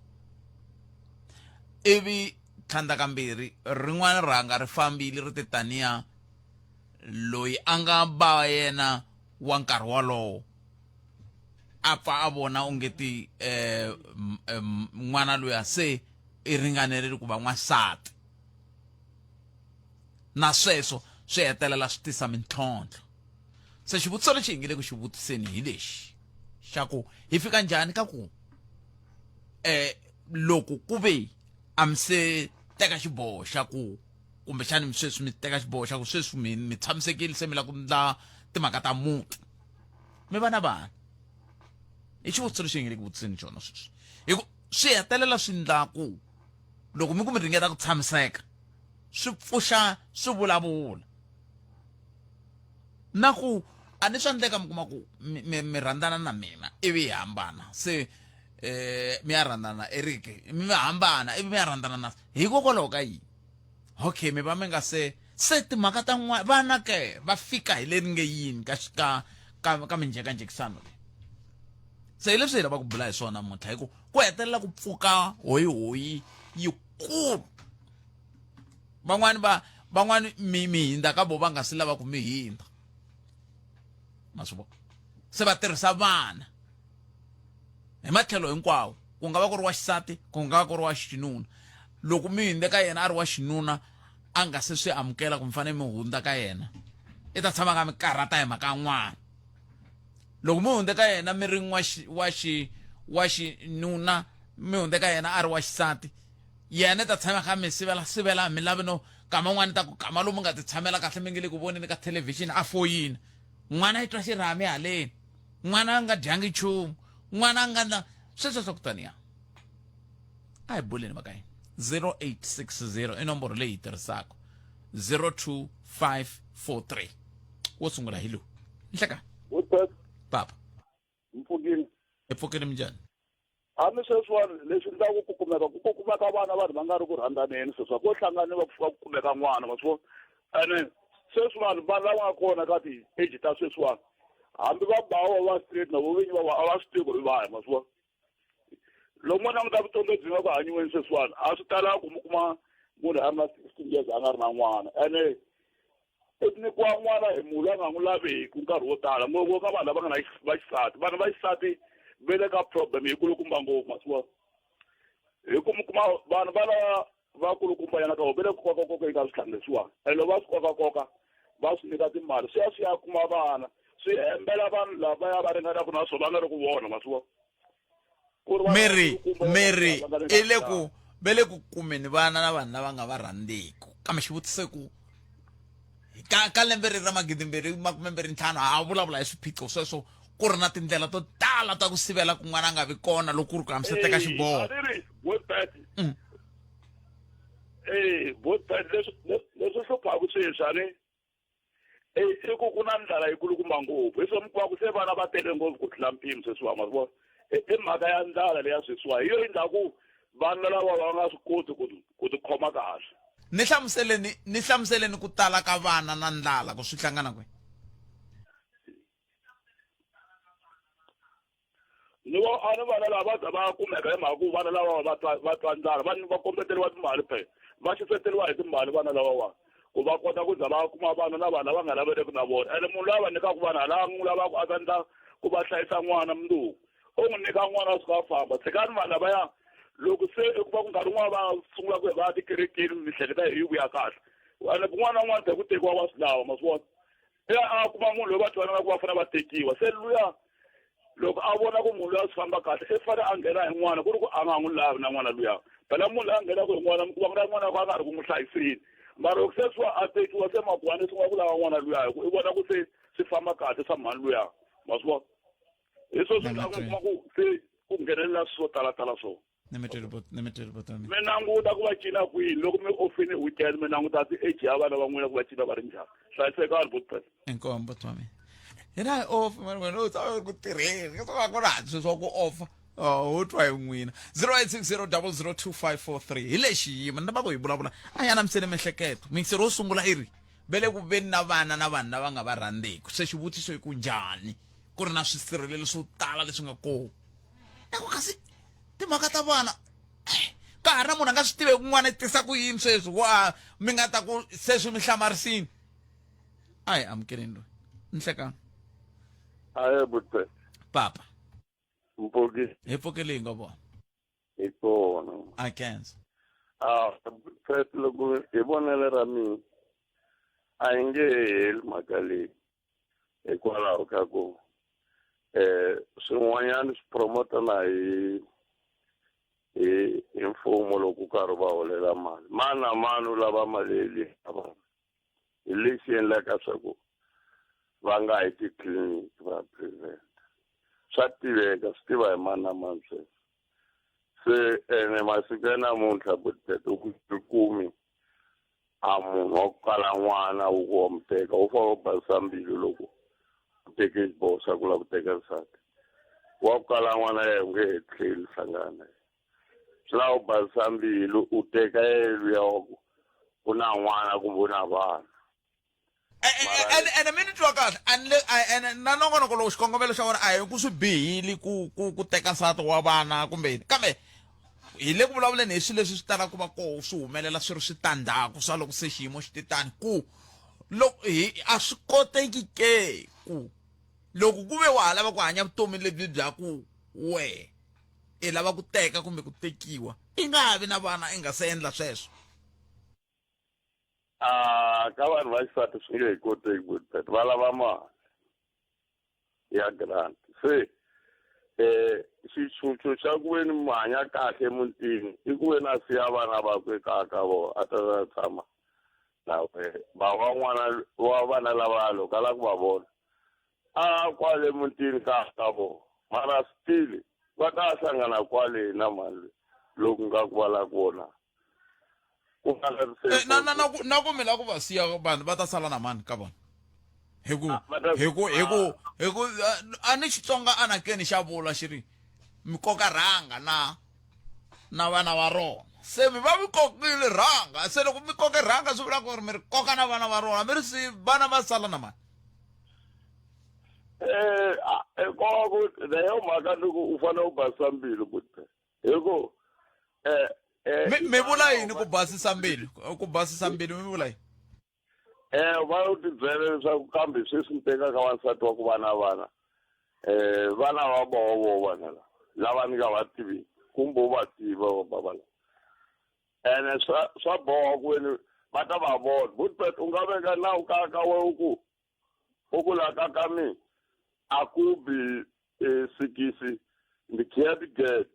ivi tlhandla kambirhi rin'wana rhanga ri fambile ri te taniya loyi a nga ba yena wa nkarhi wolowo a pfa a vona ongeti n'wana loyi se i ringanerile ku va n'wansati na sweswo swi hetelela swi tisa mintlhontlho se xivutiso lexi hi nge le ku xi vutiseni hi lexi xa ku hi fika njhani ka ku loko ku ve a mi se teka xiboho xa ku kumbexani sweswi mi teka xiboho xa ku sweswi mi tshamisekile se mi la ku ndla timhaka ta muti mi va na vana i xivutiso lexi hi nge le ku vutiseni xona sweswi hi ku swi hetelela swi ndla ku loko mi ku mi ringeta ku tshamiseka swi pfuxa swi vulavula na ku a ni swa endleka mi kuma ku mi rhandzana na mina ivi hi hambana se mi ya rhandzana erike mi hambana ivi mi ya rhandzana na hikokwalaho ka yini okay mi va mi nga se timhaka ta n'wana vana ke va fika hi le nge yini ka minjhekanjhekisano leyi se hi leswi hi lava ku bula hi swona namuntlha hi ku hetelela ku pfuka hoyihoyi yikulu van'wani mi hindza ka vo va nga si lava ku mi hindza ma swi vona se va tirhisa vana hi matlhelo hinkwawo ku nga va ku ri wa xisati ku nga va ku ri wa xinuna loko mi hindze ka yena a ri wa xinuna a nga se swi amukela ku mi fanele mi hundza ka yena i ta tshama ka mi karhata hi mhaka n'wana loko mi hundze ka yena mi ri wa xinuna mi hundze ka yena a ri wa xisati yena i ta tshama ka mi sivela mi lavi no kama n'wana ta ku kama lomu nga ti tshamela kahle mi nge le ku voneni ka thelevhixini a foyini n'wana i twa xirhami haleni n'wana a nga dyangi nchumu n'wana a nga na sweswo swa ku taniya ayibuleni makayi 0860 inomboro leyi yi tirhisaka 02543 wo sungula hi lowu nhleka papa mpfukini epfukeni minjhani hambi sweswiwani leswi endlaku ku kumeka vana vanhu va nga ri ku rhandaneni sweswiwa ko hlangane va ku kumeka n'wana ma swo ene sweswiwani vanhu lava nga kona ka ti-age ta sweswiwani hambi va bawa va straight na vo vinyi va va swi tivi ku ri vaya ma swo loko mo languta vutomi lebyi nga ku hanyiweni sweswiwani a swi talanga ku mi kuma munhu a ri na 16 years a nga ri na n'wana ene i nyikiwa n'wana hi munhu a nga n'wi laveki nkarhi wo tala ngopfu ka vanhu lava nga na vaxisati vanhu va xisati ve le ka problem yikulukumba ngopfu ma swi hi ku mi kuma vanhu va lava va kulukumba yana ka vo ve le ku kokakoka eka switlhangu leswiwani ene loko va swi kokakoka va swi nyika timali swi ya kuma vana swi hembela vanhu lava ya va ringanaka na swona va nga ri ku vona ma swi Mary ile ku bele ku kumeni vana na vanhu lava nga va rhandziku kambe xivutiso ku ka lembe ra magidimbirhi makumembirhi ntlhanu ha vulavula hi swiphiqo sweswo ku ri na tindlela to tala ta ku sivela ku n'wana a nga vi kona loko ku ri ku hambi se teka xiboho leswi hluphaku sweswani i ku ku na ndlela yikulukumba ngopfu hi swo mi kuma ku se vana va tele ngopfu ku tlula mpimo sweswiwa ma swi vona i mhaka ya ndlala leya sweswiwa hi yo endlaku vanhu lava va nga swi koti ku ti khoma kahle ni hlamuseleni ku tala ka vana na ndlala ku swi hlangana kwe ni vo a ni vana lava va kumeka hi mhaka ku vana lava va twa ndlala va kombeteriwa timali phe va xiseteriwa hi timali vana lavawa ku va kota ku za va kuma vana na vanhu lava nga laveleki na vona ene munhu loyi a va nyikaka vanhu lava n'wi lavaka a ta endla ku va hlayisa n'wana mundzuku u n'wi nyika n'wana a suka a famba tshikani vanhu lavaya loko se ku va ku nkarhi wun'wana va sungula ku va tikerekeni mihleketa hi vuya kahle ene kun'wana na un'wana se ku tekiwa wa swi lava ma swi vona a kuma munhu loyi va twanaka ku va fanele va tekiwa se luya loko a vona ku munhu loyi a swi famba kahle i fanele a nghena hi n'wana ku ri ku a nga n'wi lavi na n'wana luya phela munhu loyi a nghenaka hi n'wana ku va ku ri n'wana ku a nga ri ku n'wi hlayiseni mara loko se swi a tekiwa se makuhani swi nga ku lava n'wana luya hi ku i vona ku se swi famba kahle swa mhani luya ma swi vona hi swo swi nga kuma ku se ku nghenelela swo talatala swo mi languta ku va cina kwini loko mi ofini weekend mi languta ti-age ya vana van'wina ku va cina va ri njhani hlayisekani botpet inkombo twami hina hi off mani u tsava ku tirheni ka swa ku ri hansi swa ku offa ho twa hi n'wina 0860002543 hi lexi xiyimo ni lava ku hi vulavula a ya namiseni miehleketo mingiseri wo sungula i ri vele ku veni na vana na vanhu lava nga va rhandziku se xivutiso hi ku njhani ku ri na swisirhelelo swo tala leswi nga kona eku kasi timhaka ta vana ka ha ri na munhu a nga swi tiveki n'wana i tisa ku yini sweswi wa mi nga ta ku sweswi mi hlamarisini a hi amukeleni loyi ni hlekanga aye botpet papa mpoki hi pfukele nga vona hi kona a kenza botpet loko hi vonele ra mina a yi nge heli mhaka leyi hikwalaho ka ku swin'wanyana swi promota na hi mfumo loko karhi va holela mali mani na mani u lava mali leyi hi lexi endlaka swa ku va nga yi titliliniki va prevent swa tiveka swi tiva hi mani na mani sweswo se ene masiku ya namuntlha botpet u ku kumi a munhu wa ku kala n'wana wu ku wa mu teka u fane u basisa mbilu loko u teke xiboho xa ku lava ku teka nsati wa ku kala n'wana ya nge he tlheli hlangana swi lava u basisa mbilu u teka yeluya wa ku u na n'wana kumbe u na vana ene mi ni twa kahle ene na nongonoko lowu xikongomelo xa wona a hi ku swi bihile ku teka nsati wa vana kumbe yini kambe hi le ku vulavuleni hi swilo leswi swi talaka ku va koho swi humelela swi ri switandzhaku swa loko se xiyimo xi titani ku loko a swi koteki ke ku loko ku ve wa ha lava ku hanya vutomi lebyi bya ku we i lava ku teka kumbe ku tekiwa i nga ha vi na vana i nga se endla sweswo ka vanhu va xisati swi nge hi koteki botpet va lava mali ya grant se xitshunxo xa ku ve ni mi hanya kahle emutini i ku ve na siya vana vakwe kaya ka vona a ta tshama na wena va n'wana wa vana lava loko a lava ku va vona a kwale emutini ka vona mara still va ta hlangana kwale na mali loku nga kwala kona ku nga na ku mila ku va siya vanhu va ta sala na mani ka vona hi ku a ni Xitsonga anakeni xa vula xi ri mi koka rhanga na vana va rona se mi va mi kokile rhanga se loko mi koke rhanga swi vula ku ri mi ri koka na vana va rona mi ri si vana va sala na mani koku leyo mhaka ni ku u fanele u basisa mbilu buti hi ku mi vula yini ku basisa mbilu mi vula yini va u tibyela leswaku kambe sweswi ni tekaka wansati wa ku va na vana vana va voho vana lava ni nga va tiviki kumbe u va tiva baba lava ene swa boha ku veni va ta va vona butpet u nga veka nawu ka we u ku laka ka mina a ku bi sikisi ni khiyati get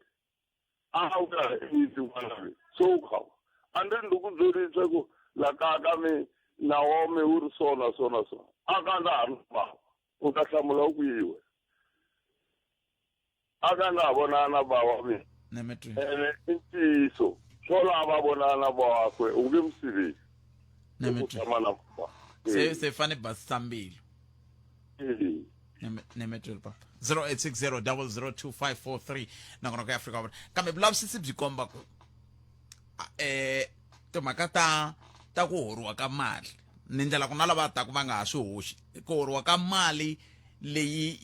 a wu nga iti n'wana so u khawa and then loko byerisa ku laka ka mina Naomi uri sona a ka nga ha ri bava u ta hlamula ku yiwe a ka nga ha vonana bava mina ene i ntiyiso swo lava vonana vakwe u nge mi siveli u tshama na se fane basisa mbilu nemetweli papa 0860002543 nakona ku Afrika kambe vulavisisi byi komba ku timhaka ta ku horiwa ka mali ni ndlela ku na lava taku va nga ha swi hoxi ku horiwa ka mali leyi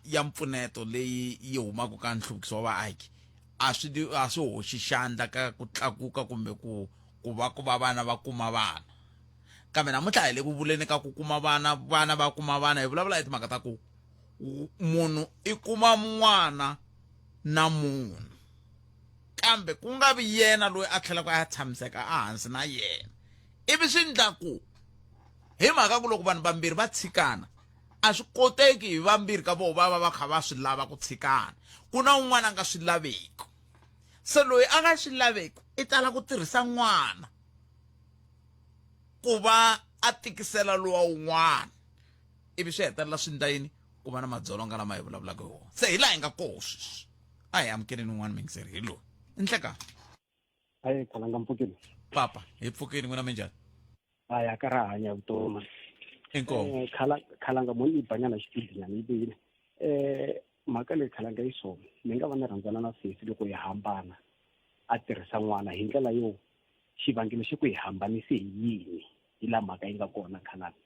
ya mpfuneto leyi yi humaka ka nhluvukiso wa vaaki a swi hoxi xandla ka ku tlakuka kumbe ku va vana va kuma vana kambe namuntlha hi le ku vuleni ka ku kuma vana va kuma vana hi vulavula hi timhaka ta ku munhu i kuma n'wana na munhu kambe ku nga vi yena loyi a tlhelaka a tshamiseka ehansi na yena ivi swi endla ku hi mhaka ku loko vanhu vambirhi va tshikana a swi koteki hi vambirhi ka vona va kha va swi lava ku tshikana ku na un'wana a nga swi laveki se loyi a nga swi laveki i tala ku tirhisa n'wana ku va a tikisela lowa un'wana ivi swi hetelela swi endla yini ku va na madzolonga lama hi vulavulaka hi wona se hi laha hi nga koho sweswi a hi amukeleni un'wana mingiseri hi loyi inhleka hayi khalanga mpfukeni papa hi pfukeni n'wina minjhani haya ka ra hanya vutomi inkomo khalanga mo yi banyana xipidi nyana yi bile mhaka leyi khalanga yi so mi nga va ni rhandzana na sesi loko hi hambana a tirhisa n'wana hi ndlela yo xivangelo xi ku hi hambanise hi yini hi la mhaka yi nga kona khalanga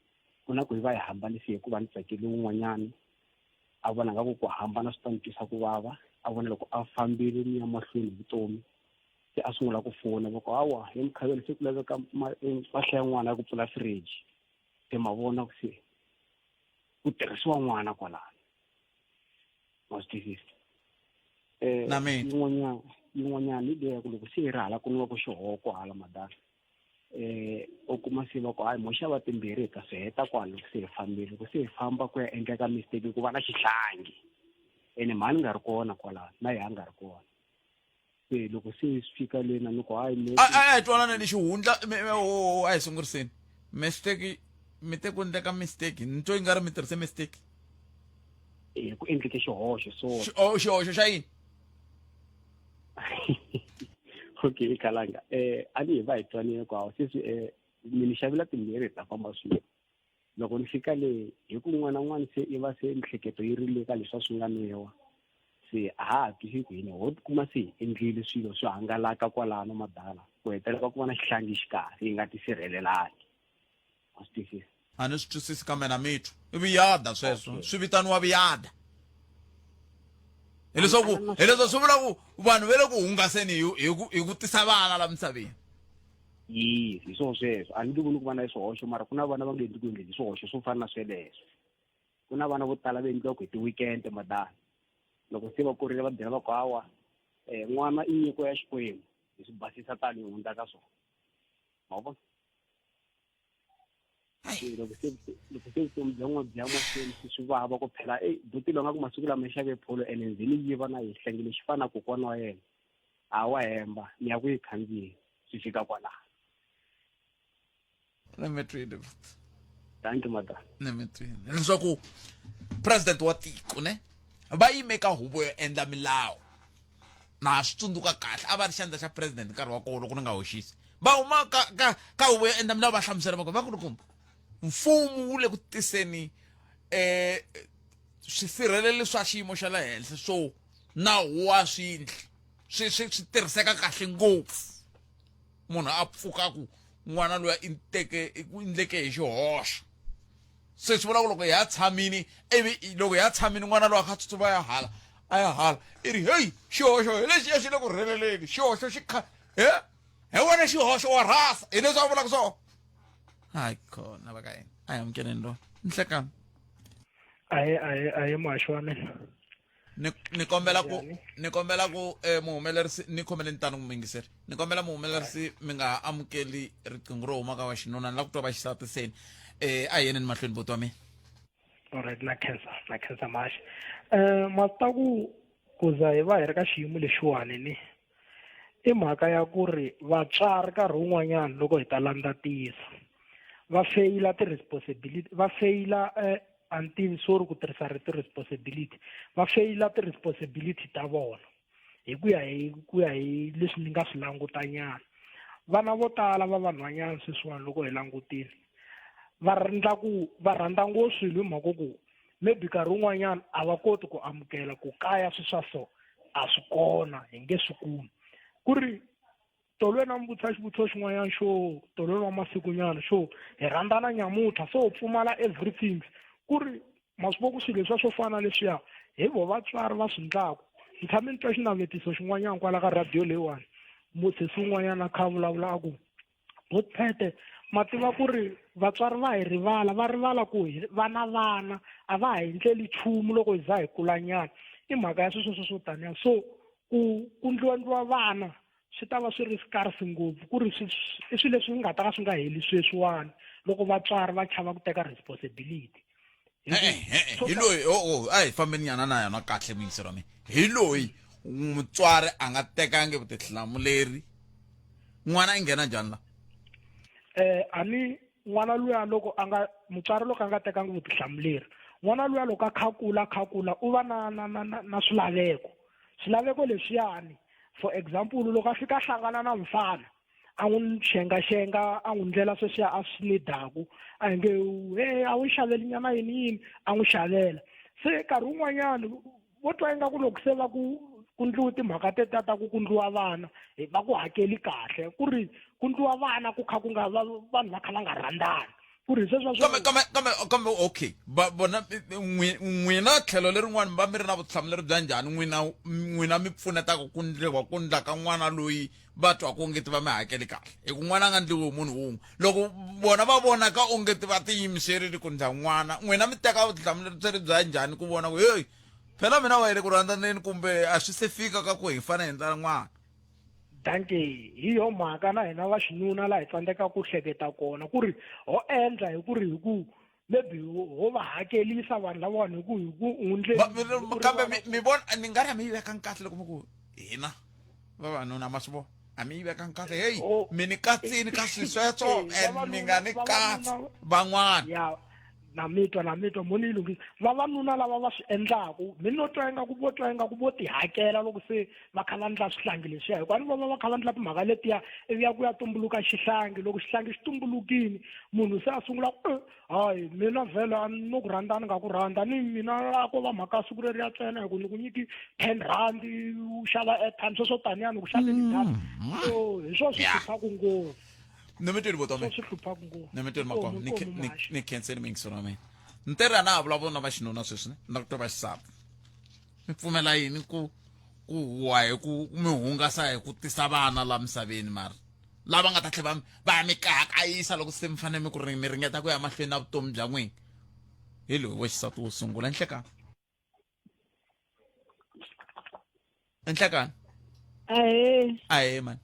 ku na ku hi va hi hambanise hikuva ni tsakele wun'wanyani a vona nga ku hambana swi ta ni twisa ku vava a vona loko a fambile ni ya mahlweni vutomi se a sungula ku fona loko hawa hi mukhavelo se ku laveka mpahla ya n'wana ya ku pfula fridge se ma vona ku se ku tirhisiwa n'wana kwalano mostivist yin'wanyana yi leya ku loko se hi ri hala ku niwa ku xihoko hala madala u kuma se va ku hayi mo xava timbirhi hi ta swi heta kwala loko se hi fambile loko se hi famba ku ya endleka mistake ku va na xihlangi ene mhani nga ri kona kwalano na hi nga ri kona se loko se hi fika lena ni ku hayi a hi twanana ni xihundla a hi sunguriseni mistake mi te ku endleka mistake ni twa yi nga ri mi tirhise mistake ku endleke xihoxo so xihoxo xa yini okay khalanga a ni hi va hi twanile ku hawa sweswi mi ni xavela timbirhi hi ta famba swin'we loko ni fika le hi ku n'wana n'wana se i va se mihleketo yi rile ka leswi swi nga nwiwa se a ha twisi ku yini ho kuma se hi endlile swilo swo hangalaka kwalano madala ku hetelela ku va na xihlangi xikarhi hi nga tisirhelelangi a swi twisisi a ni swi twisisi kambe na mithu i viyada sweswo swi vitaniwa viyada hileswaku swi vula ku vanhu va le ku hungaseni hi ku tisa vana la misaveni yes hi swona sweswo a ni voni ku va na swihoxo mara ku na vana va nge endli ku endleni swihoxo swo fana na sweleswo ku na vana vo tala va endliwaka hi ti-weekend madala loko se va kurile va byela va ku hawa n'wana i nyiko ya xikwembu hi swi basisa tani hi hundza ka swona ma vona loko se vutomi bya n'wana bya mahlweni swi vava ku phela buti lo nga ku masiku lama xave pholo ene ndzeni yi va na hi hlengile xi fana kokwana wa yena a wa hemba ni ya ku yi khandziye swi fika kwalaha thank you madam leswaku president wa tiko ne va yime ka huvo yo endla milawu na swi tsundzuka kahle a va ri xandla xa president nkarhi wa kona loko ni nga hoxisi va huma ka huvo ya endla mina va hlamusela va ku ri kumbe mfumo wu le ku tiseni swisirheleli swa xiyimo xa le henhla so nawu wa swindli swi tirhiseka kahle ngopfu munhu a pfuka ku n'wana loyi endleke hi xihoxo se swi vula ku loko hi ya tshamini ivi loko hi ya tshamini n'wana loyi a kha tsutsuma ya hala a ya hala i ri heyi xihoxo hi lexiya xi le ku rheleleni xihoxo xi he wena xihoxo wa rhasa hi leswi a vulaka swona hayi khona va ka yena a hi amukeleni lo nhlekani aye maxo wa mina ni kombela ku muhumelerisi ni khomeleni tano mumingiseri ni kombela muhumelerisi mi nga amukeli riqingho ro huma ka wa xinuna ni la ku twa va xisati seni a hi yeneni mahlweni buti wa mina alright na khensa maxa masta ku za hi va hi ri ka xiyimo lexiwani ni i mhaka ya ku ri vatswari nkarhi wun'wanyana loko hi ta landzetisa va feyila ti-responsibility va feyila antivi sorry ku tirhisa rito responsibility va feyila ti-responsibility ta vona hi ku ya hi leswi ni nga swi langutanyana vana vo tala va vanhwanyana sweswiwani loko hi langutile va rhandza ngopfu swilo hi mhaka ku maybe nkarhi wun'wanyana a va koti ku amukela ku kaya swi swa so a swi kona hi nge swi kumi ku ri tolweni na mbutisa xivutiso xin'wanyana xo tolweni wa masikunyana xo hi rhandzana nyamutlha so pfumala everything ku ri maswivoku swilo leswiya swo fana leswiya hi vo vatswari va swi ndlaku ni tshame ni twa xinavetiso xin'wanyana kwala ka radio leyiwani musesi wun'wanyana kha vulavula a ku bothphete ma tiva ku ri vatswari va hi va rivala ku va na vana a va ha endleli nchumu loko hi za hi kulanyana i mhaka ya sweswo swo taniya so ku ndliwa vana swi ta va swi ri scarce ngopfu ku ri i swilo leswi nga ta ka swi nga heli sweswiwani loko vatswari va chava ku teka responsibility hi loyi a hi fambeni nyana na yona kahle muyingiseri wa mina hi loyi mutswari a nga tekangi vutihlamuleri n'wana i nghena njhani la ani n'wana luya loko mutswari loko a nga tekangi vutihlamuleri n'wana luya loko a khakula u va na swilaveko leswiyani for example loko a fika a hlangana na mfana a n'wi xengaxenga a n'wi ndlela sweswiya a swi nidaku a hi nge a wu xaveli nyama yini a n'wi xavela se nkarhi wun'wanyana vo twa ingaku loko se va ku ndliwa timhaka ta ku ndliwa vana va ku hakeli kahle ku ri ku ndliwa vana ku kha ku nga vanhu va kha va nga rhandzani ku ri kambe okay bona n'wina tlhelo lerin'wani va mi ri na vutihlamuleri bya njhani n'wina mi pfunetaka ku ndla ka n'wana loyi va twa ku ongeti va mi hakeli kahle hi ku n'wana a nga ndliwi munhu wun'we loko vona va vonaka ongeti va tiyimiserile ku ndla n'wana n'wina mi teka vutihlamuleri bya njhani ku vona ku heyi phela mina wa hi le ku rhandzaneni kumbe a swi se fika ka ku hi fana hi ndla n'wana danke hi yo mhaka na hina va xinuna laha hi tsandzeka ku hleketa kona ku ri ho endla hi ku maybe ho va hakelisa vanhu lavawani hi ku kambe mi vona ni nga ri a mi yi vekangi kahle loko mi ku hina vavanuna ma swi vona a mi yi vekangi kahle heyi mi ni katsini ka swi sweswo and mi nga ni katsi van'wana na mitwa mo ni yi lunghisa vavanuna lava va swi endlaku mi no twa ingaku vo ti hakela loko se va kha va ndla swihlangi leswiya hikuva ni va kha va ndla timhaka letiya ivi ya ku ya tumbuluka xihlangi loko xihlangi xi tumbulukini munhu se a sungula hayi mina vhela no ku rhandza ni nga ku rhandza ni mina ko va mhaka siku reriya ntsena hi ku ni ku nyiki 10 randi u xava airtime sweswo taniyani ku xaveni data so hi swo swi hluphaku ngopfu Nemeteli bottom. Nemeteli makwam. Ni kenseni mingisoro me. Ntera na vulavula na vaxinuna sweswi na ku twa va xisati. Mi pfumela yini ku wa hi ku mi hungasa hi ku tisa vana la misaveni mara lava nga ta tlhela va mi kakayisa loko se mi fanele mi ku mi ringeta ku ya mahlweni na vutomi bya n'wina. Hi loyi wa xisati wo sungula enhlekani. Enhlekani. Ahe man.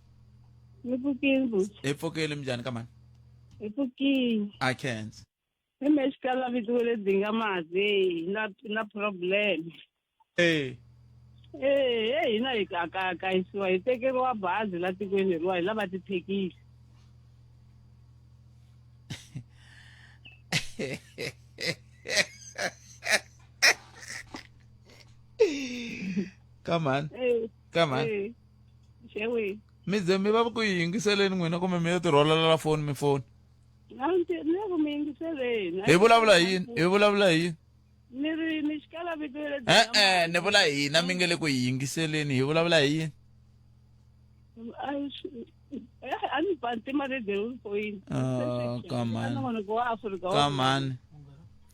Epfukile mjani ka mani? Epfukile. I can't. Ime xikala vito le dinga mazi na problem. Hina hi kakayisiwa hi tekeriwa bazi la tikweni leriwa hi lava tithekisi. Come on. Kama Shewe. mi ze mi va ku yingiseleni n'wina kumbe mi yo ti rholela phone mi phone Ne ku mi yingiseleni. hi vulavula yini hi vulavula yini Ni xikala vito le ni vula hina mi nge le ku yingiseleni hi vulavula hi yini a ni bantima le de point.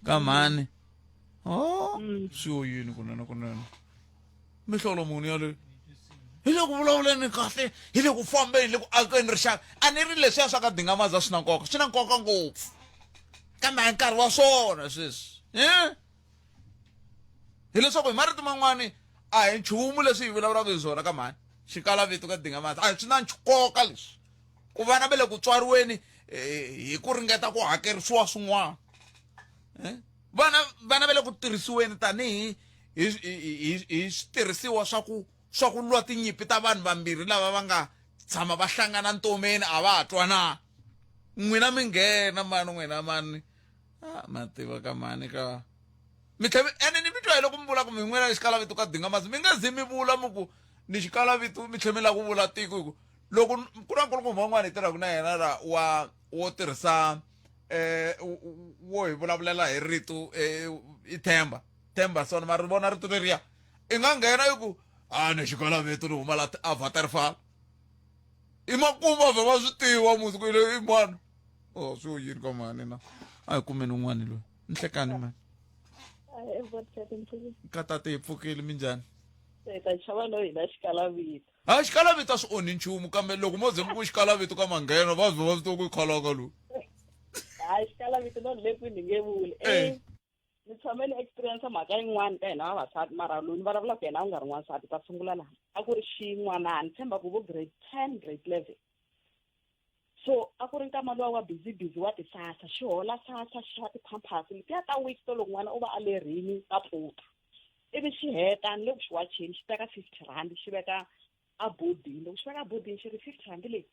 kamani oh swo yini kunene mihlolo muni yale hi le ku vulavuleni kahle hi le ku fambeni le ku akeni rixaka a ni ri leswiya swa ka Dingamaza swi na nkoka ngopfu kambe a nkarhi wa swona sweswi hi leswaku hi marito man'wani a hi nchumu leswi hi vulavulaka hi swona ka mani xikala vito ka Dingamaza a swi na nkoka leswi ku vana va le ku tswariweni hi ku ringeta ku hakerisiwa swin'wana vana va le ku tirhisiweni tanihi hi switirhisiwa swa ku lwa tinyimpi ta vanhu vambirhi lava va nga tshama va hlangana ntomeni a va twana n'wina mi nghena n'wina mani mativa ka mani ka mi tlhela ene ni mi twa hi loko mi vula ku mi n'wina xikala vito ka Dingamaza mi nga zi mi vula mi ku ni xikala vito mi tlhela mi lava ku vula tiko hi ku loko ku na nkulukumba wun'wana hi tirhaka na yena wo tirhisa wo hi vulavulela hi rito i themba sona mara vona rito leriya i nga nghena hi ku ni xikala vito ni huma la avatarfal i makumu vhe va swi tiva musi ku ile i mani swi yini ka mani na a hi kumeni un'wana loyi ni hlekani mani ka tate hi pfukile minjhani xikala vito a swi onhi nchumu kambe loko mo ze mi ku xikala vito ka manghena va vhe va swi tiva ku i khalaka loyi xikala vito no le ku ni nge vuli ni tshame ni experience mhaka yin'wana ka hina vavasati mara loyi ni vulavulaka yena a ku nga ri n'wansati ta sungula laha a ku ri xin'wana ni tshemba ku vo grade 10 grade 11 so a ku ri nkama luwa wa busy wa tisasa xi hola sasa xa ti-pampers letiya ta weeks to loko n'wana u va a lerini ta pfuta ivi xi heta ni le ku xi wacheni xi teka 50 rand xi veka a bodini loko xi veka a bodini xi ri 50 rand leyi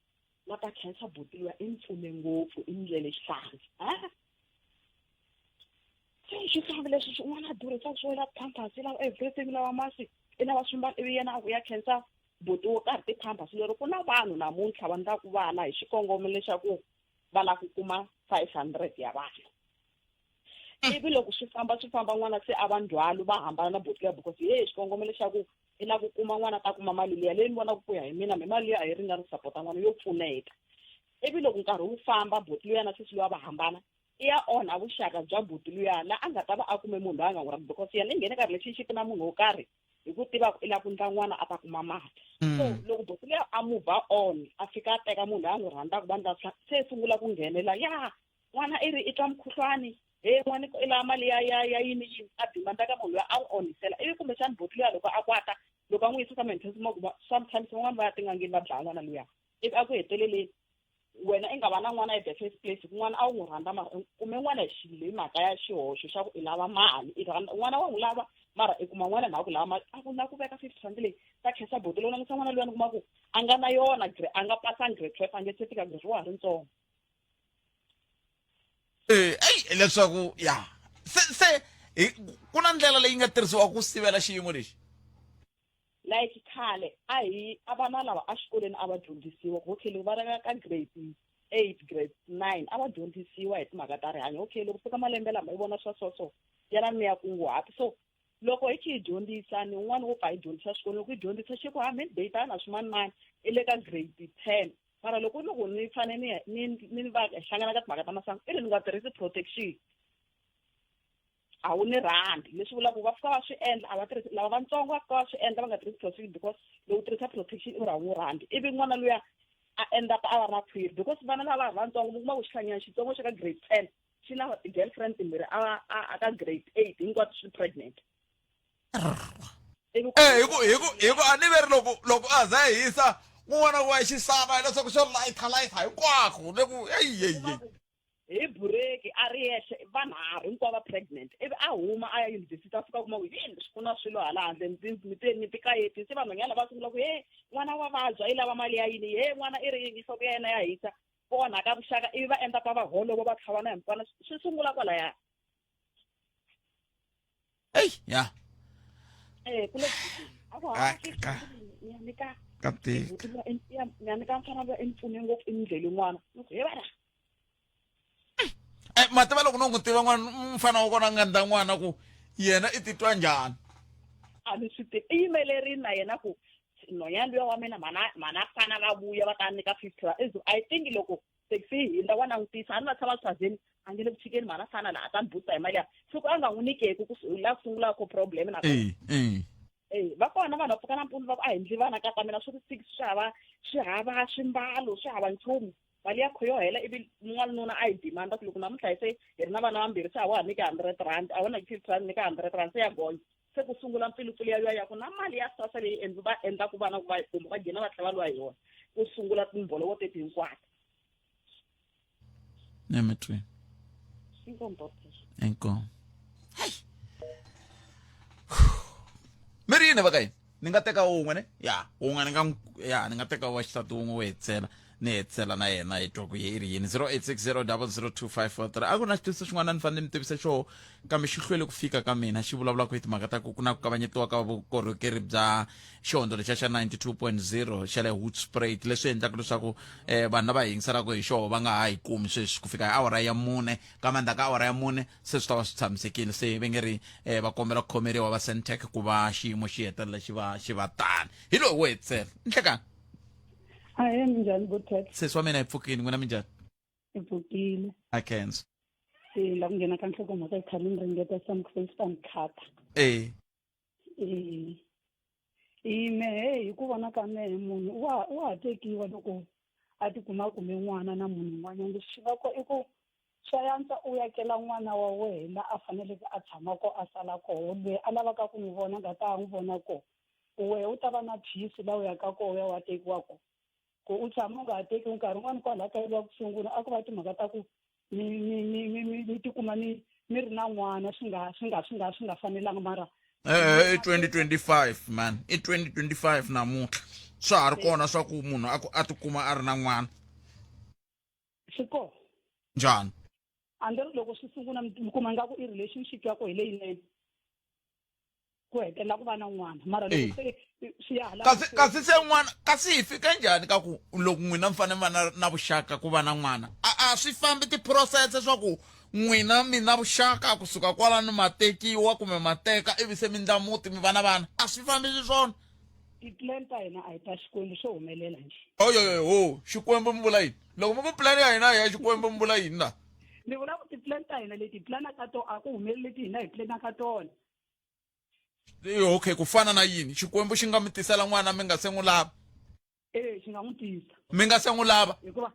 la ta khensa boti liya i ni pfune ngopfu i ndlele xihlangi xihlangi lexi xin'wana a durhisa swo la pampers i lava everything i lava masi i lava swimbalo ivi yena a ku ya khensa boti wo karhi ti-pampers lero ku na vanhu namuntlha va ndlaku vana hi xikongomelo xa ku va lava ku kuma 500 ya vanhu ivi loko swi famba n'wana se a va ndzhwalo va hambana na boti liya because xikongomelo xa ku i lava ku kuma n'wana ta kuma mali liya leyi ni vonaka ku ya hi mina mali liya a yi ringani support-a n'wana yo pfuneta ivi loko nkarhi wu famba boti luya na sesi luya va hambana i ya onha vuxaka bya boti luya la a nga ta va a kume munhu loyi a nga n'wi rhandzi because yena i nghene ka relationship na munhu wo karhi hi ku tiva i lava ku ndla n'wana a ta kuma mali so loko boti luya a move on a fika a teka munhu loyi a n'wi rhandzaka va ndla se sungula ku nghenela n'wana i ri i twa mukhuhlwani n'wana i lava mali ya yini a dimanda ka munhu loyi a n'wi onhisela ivi kumbexani boti luya loko a kwata loko a n'wi yisa ka maintenance ma ku sometimes van'wana va ya tin'angeni va dlaya n'wana luya ivi a ku heteleleni wena i nga va na n'wana at the first place kun'wana a wu n'wi rhandza mara kume n'wana hi xilo hi mhaka ya xihoxo xa ku i lava mali n'wana wa n'wi lava mara i kuma n'wana na ku lava mali a ku na ku veka 50 rand leyi ta khensa boti leyi u langutisa n'wana luya ni kuma ku a nga na yona a nga pasanga grade 12 a nge se fika grade wa ha ri ntsongo leswaku se ku na ndlela leyi nga tirhisiwa ku sivela xiyimo lexi like khale a vana lava a xikolweni a va dyondzisiwa okay loko va ri ka grade 8 grade 9 a va dyondzisiwa hi timhaka ta rihanyo okay loko fika malembe lama i vona so yana mi ya kunguhata so loko hi hi dyondzisa ni un'wana wo pfa hi dyondzisa xikolweni loko hi dyondzisa xi ku data na swin'wana i le ka grade 10 mara loko ni fanele ni va hlangana ka timhaka ta masangu i ri ni nga tirhisi protection a wu ni rhandi leswi vulaka ku va fika va swi endla a va tirhisi lava vantsongo va fika va swi endla va nga tirhisi protection because loko tirhisa protection i ra wu rhandi ivi n'wana luya a endla a va na khwiri because vana lava vantsongo mi kuma ku xihlangana xitsongo xa ka grade 10 xi na girlfriend timbirhi a ka grade 8 hinkwato swi pregnant hi ku a ni veri loko a za hisa n'wana wa xisava leswaku xo layitha hinkwako le ku hi bureki a ri yexe vanharhu hinkwavo va pregnant ivi a huma a ya yunivhesiti a fika kuma ku swi ku na swilo hala handle ni tikayeti se vanhwanyana va sungula ku n'wana wa vabya i lava mali ya yini n'wana i ri nhloko ya yena ya hisa vona ka vuxaka ivi va endla ka va holova va tlhavana hinkwana swi sungula kwalaya Kati. ngiyanika mfana lo emfune ngokho indlela in'wana yebana Mativa loko no n'wi tiva n'wana mfana wa kona nga ndza n'wana ku yena I titwa njhani. a ni swi tivi I yimelerini na yena ku nhwanyana luya wa mina mana fana va vuya va ta nyika 50 I think loko taxi hinda wa langutisa a ni va tshama swazeni a nge le ku chikeni mana fana laha ta ni busa hi mali ya siku a nga n'wi nyikeki ku la sungula ko problem na va kona vanhu va pfuka nampundzu va ku a endli vana ka ta mina swi ri 6 swi hava swimbalo swi hava nchumu mali ya kho yo hela ivi n'wana nuna a yi dimanda ku loko namuntlha hi se hi ri na vana vambirhi se a wa ha nyika 100 rand a wona 50 rand nyika 100 rand se ya gonya se ku sungula mpfilupfulu ya ku na mali ya sasa leyi va endla ku vana ku va kumbe va gina va tlhela va lwa hi yona ku sungula timbolovo teti hinkwato Nemetwe. Inkom. Mirini va ka yini ni nga teka un'we ne ya un'we ni nga teka wa xisati un'we wo hetsela ni hetsela na yena hi twa ku yi ri yini 0860002543 a ku na xitiso xin'wana ni fanele ni tivisa xo kambe xi hlwele ku fika ka mina xi vulavula ku hi timhaka ta ku ku na ku kavanyetiwa ka vukorhokeri bya xihondzo lexa xa 92.0 xa le Hoedspruit leswi endlaka leswaku vanhu lava yingiselaka hi xoho va nga ha yi kumi sweswi ku fika hi awara ya 4 ka mandla ka awara ya 4 se swi ta va swi tshamisekile se ve nge ri va kombela ku khomeriwa va Sentech ku va xiyimo xi hetelela xi va tani hi loyi wo hetsela nhlekani Hayi minjhani Botheth? Sesi wa mina hi pfukini n'wina minjhani? Hi pfukile. A Kenzo. La ku nghena ka nhlokomhaka hi khale ni ringeta Samson Khata. Hi ku vona ka mehe munhu wa tekiwa loko a tikuma kume n'wana na munhu un'wanyana leswi va ko I ku swa yantswa u yakela n'wana wa wena a faneleke a tshama ko a sala koho loyi a lavaka ku n'wi vona nga ta n'wi vona ko wehe u ta va na phisi la u yaka ko ya wa tekiwa ko ku u tshama u nga ha teki nkarhi wun'wana kwalaha ka yeliwa ku sungula a ku va timhaka ta ku mi tikuma mi ri na n'wana swi nga fanelanga mara 2025 man I 2025 namuntlha swa ha ri kona swa ku munhu a tikuma a ri na n'wana swi kona njhani anderi loko swi sungula mi kuma nga ku I relationship ya ko hi leyinene ku hetelela ku va na n'wana mara loko se swi ya hala kasi se n'wana kasi hi fika njhani ka ku loko n'wina mi fanele va na vuxaka ku va na n'wana a swi fambi tiphurosese swa ku n'wina mi na vuxaka kusuka kwalano matekiwa kumbe mateka ivi se mi ndla muti mi va na vana a swi fambi swona ti-plan ta hina a hi ta Xikwembu swo humelela nje oyoyo Xikwembu mi vula yini loko mi ku plan ya hina ya Xikwembu mi vula yini na ni vula ku ti-plan ta hina leti hi planaka to a ku humeleli leti hina hi planaka tona okay ku fana na yini Xikwembu xi nga mi tisela n'wana mi nga se n'wi lava xi nga n'wi tisa mi nga se n'wi lava hikuva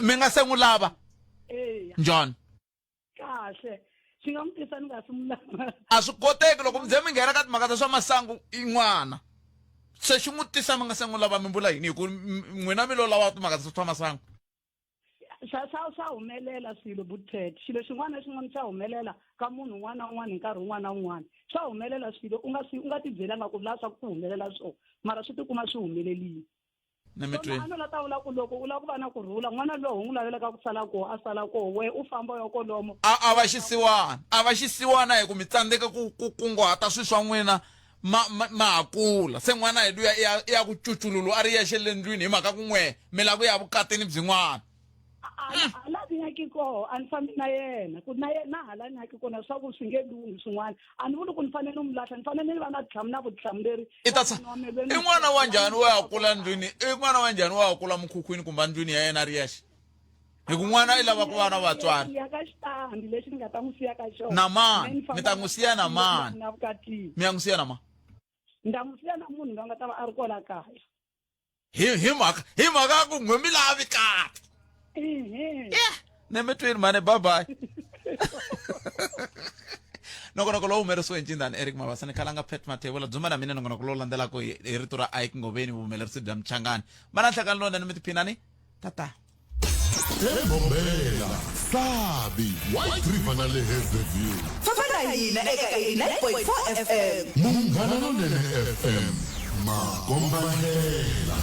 mi nga se n'wi lava njhani kahle xi nga n'wi tisa ni nga se n'wi lava a swi koteki loko mi ze mi nghena ka timhaka ta swa masangu I n'wana se xi n'wi tisa mi nga se n'wi lava mi vula yini hi ku n'wina mi lo lava timhaka ta swa masangu swa humelela swilo Botheth xilo xin'wana na xin'wana xa humelela ka munhu un'wana na un'wana hi nkarhi wun'wana na un'wana swa humelela swilo u nga tibyelanga ku la swa ku humelela swona mara swi tikuma swi humelerile n'wana la ta vula ku loko u lava ku va na kurhula n'wana lowu u n'wi lavelaka ku sala koho a sala koho we u famba yo kolomo a va xisiwana hi ku mi tsandzeka ku kunguhata swilo swa n'wina ma ha kula se n'wana hi luya ya ku cucululu a ri yexe le ndlwini hi mhaka ku n'we mi lava ku ya vukatini byin'wana hala ni nyaki koho a ni fambi na yena ku na yena hala ni nyaki kona swa ku swi nge lunghi swin'wana a ni vuli ku ni fanele ni n'wi lahla ni fanele ni va na vutihlamuleri I n'wana wa njhani wa ha kula ndlwini I n'wana wa njhani wa ha kula mukhukhwini kumbe ndlwini ya yena a ri yexe hi ku n'wana I lava ku va na vatswari ya ka xitandi lexi ni nga ta n'wi siya ka xona na mani mi ta n'wi siya na mani mi ya n'wi siya na mani ni ta n'wi siya na munhu loyi a nga ta va a ri kwala kaya hi mhaka ku n'we mi lavi kati Nemetweni mane bye bye nongonoko lowu humerisiwe hi Ncindani Eric Mabasa ni khalanga Pet Mathebula dzuma na mina nongonoko lowu landzelaka hi rito ra Ike Ngoveni vuhumelerisi bya Mchangani mana nhlekani lonene mi tiphinani tata eMbombela Sabi White River na le Hazyview fafana hina eka 89.4 FM Munghana Lonene FM Makombandlela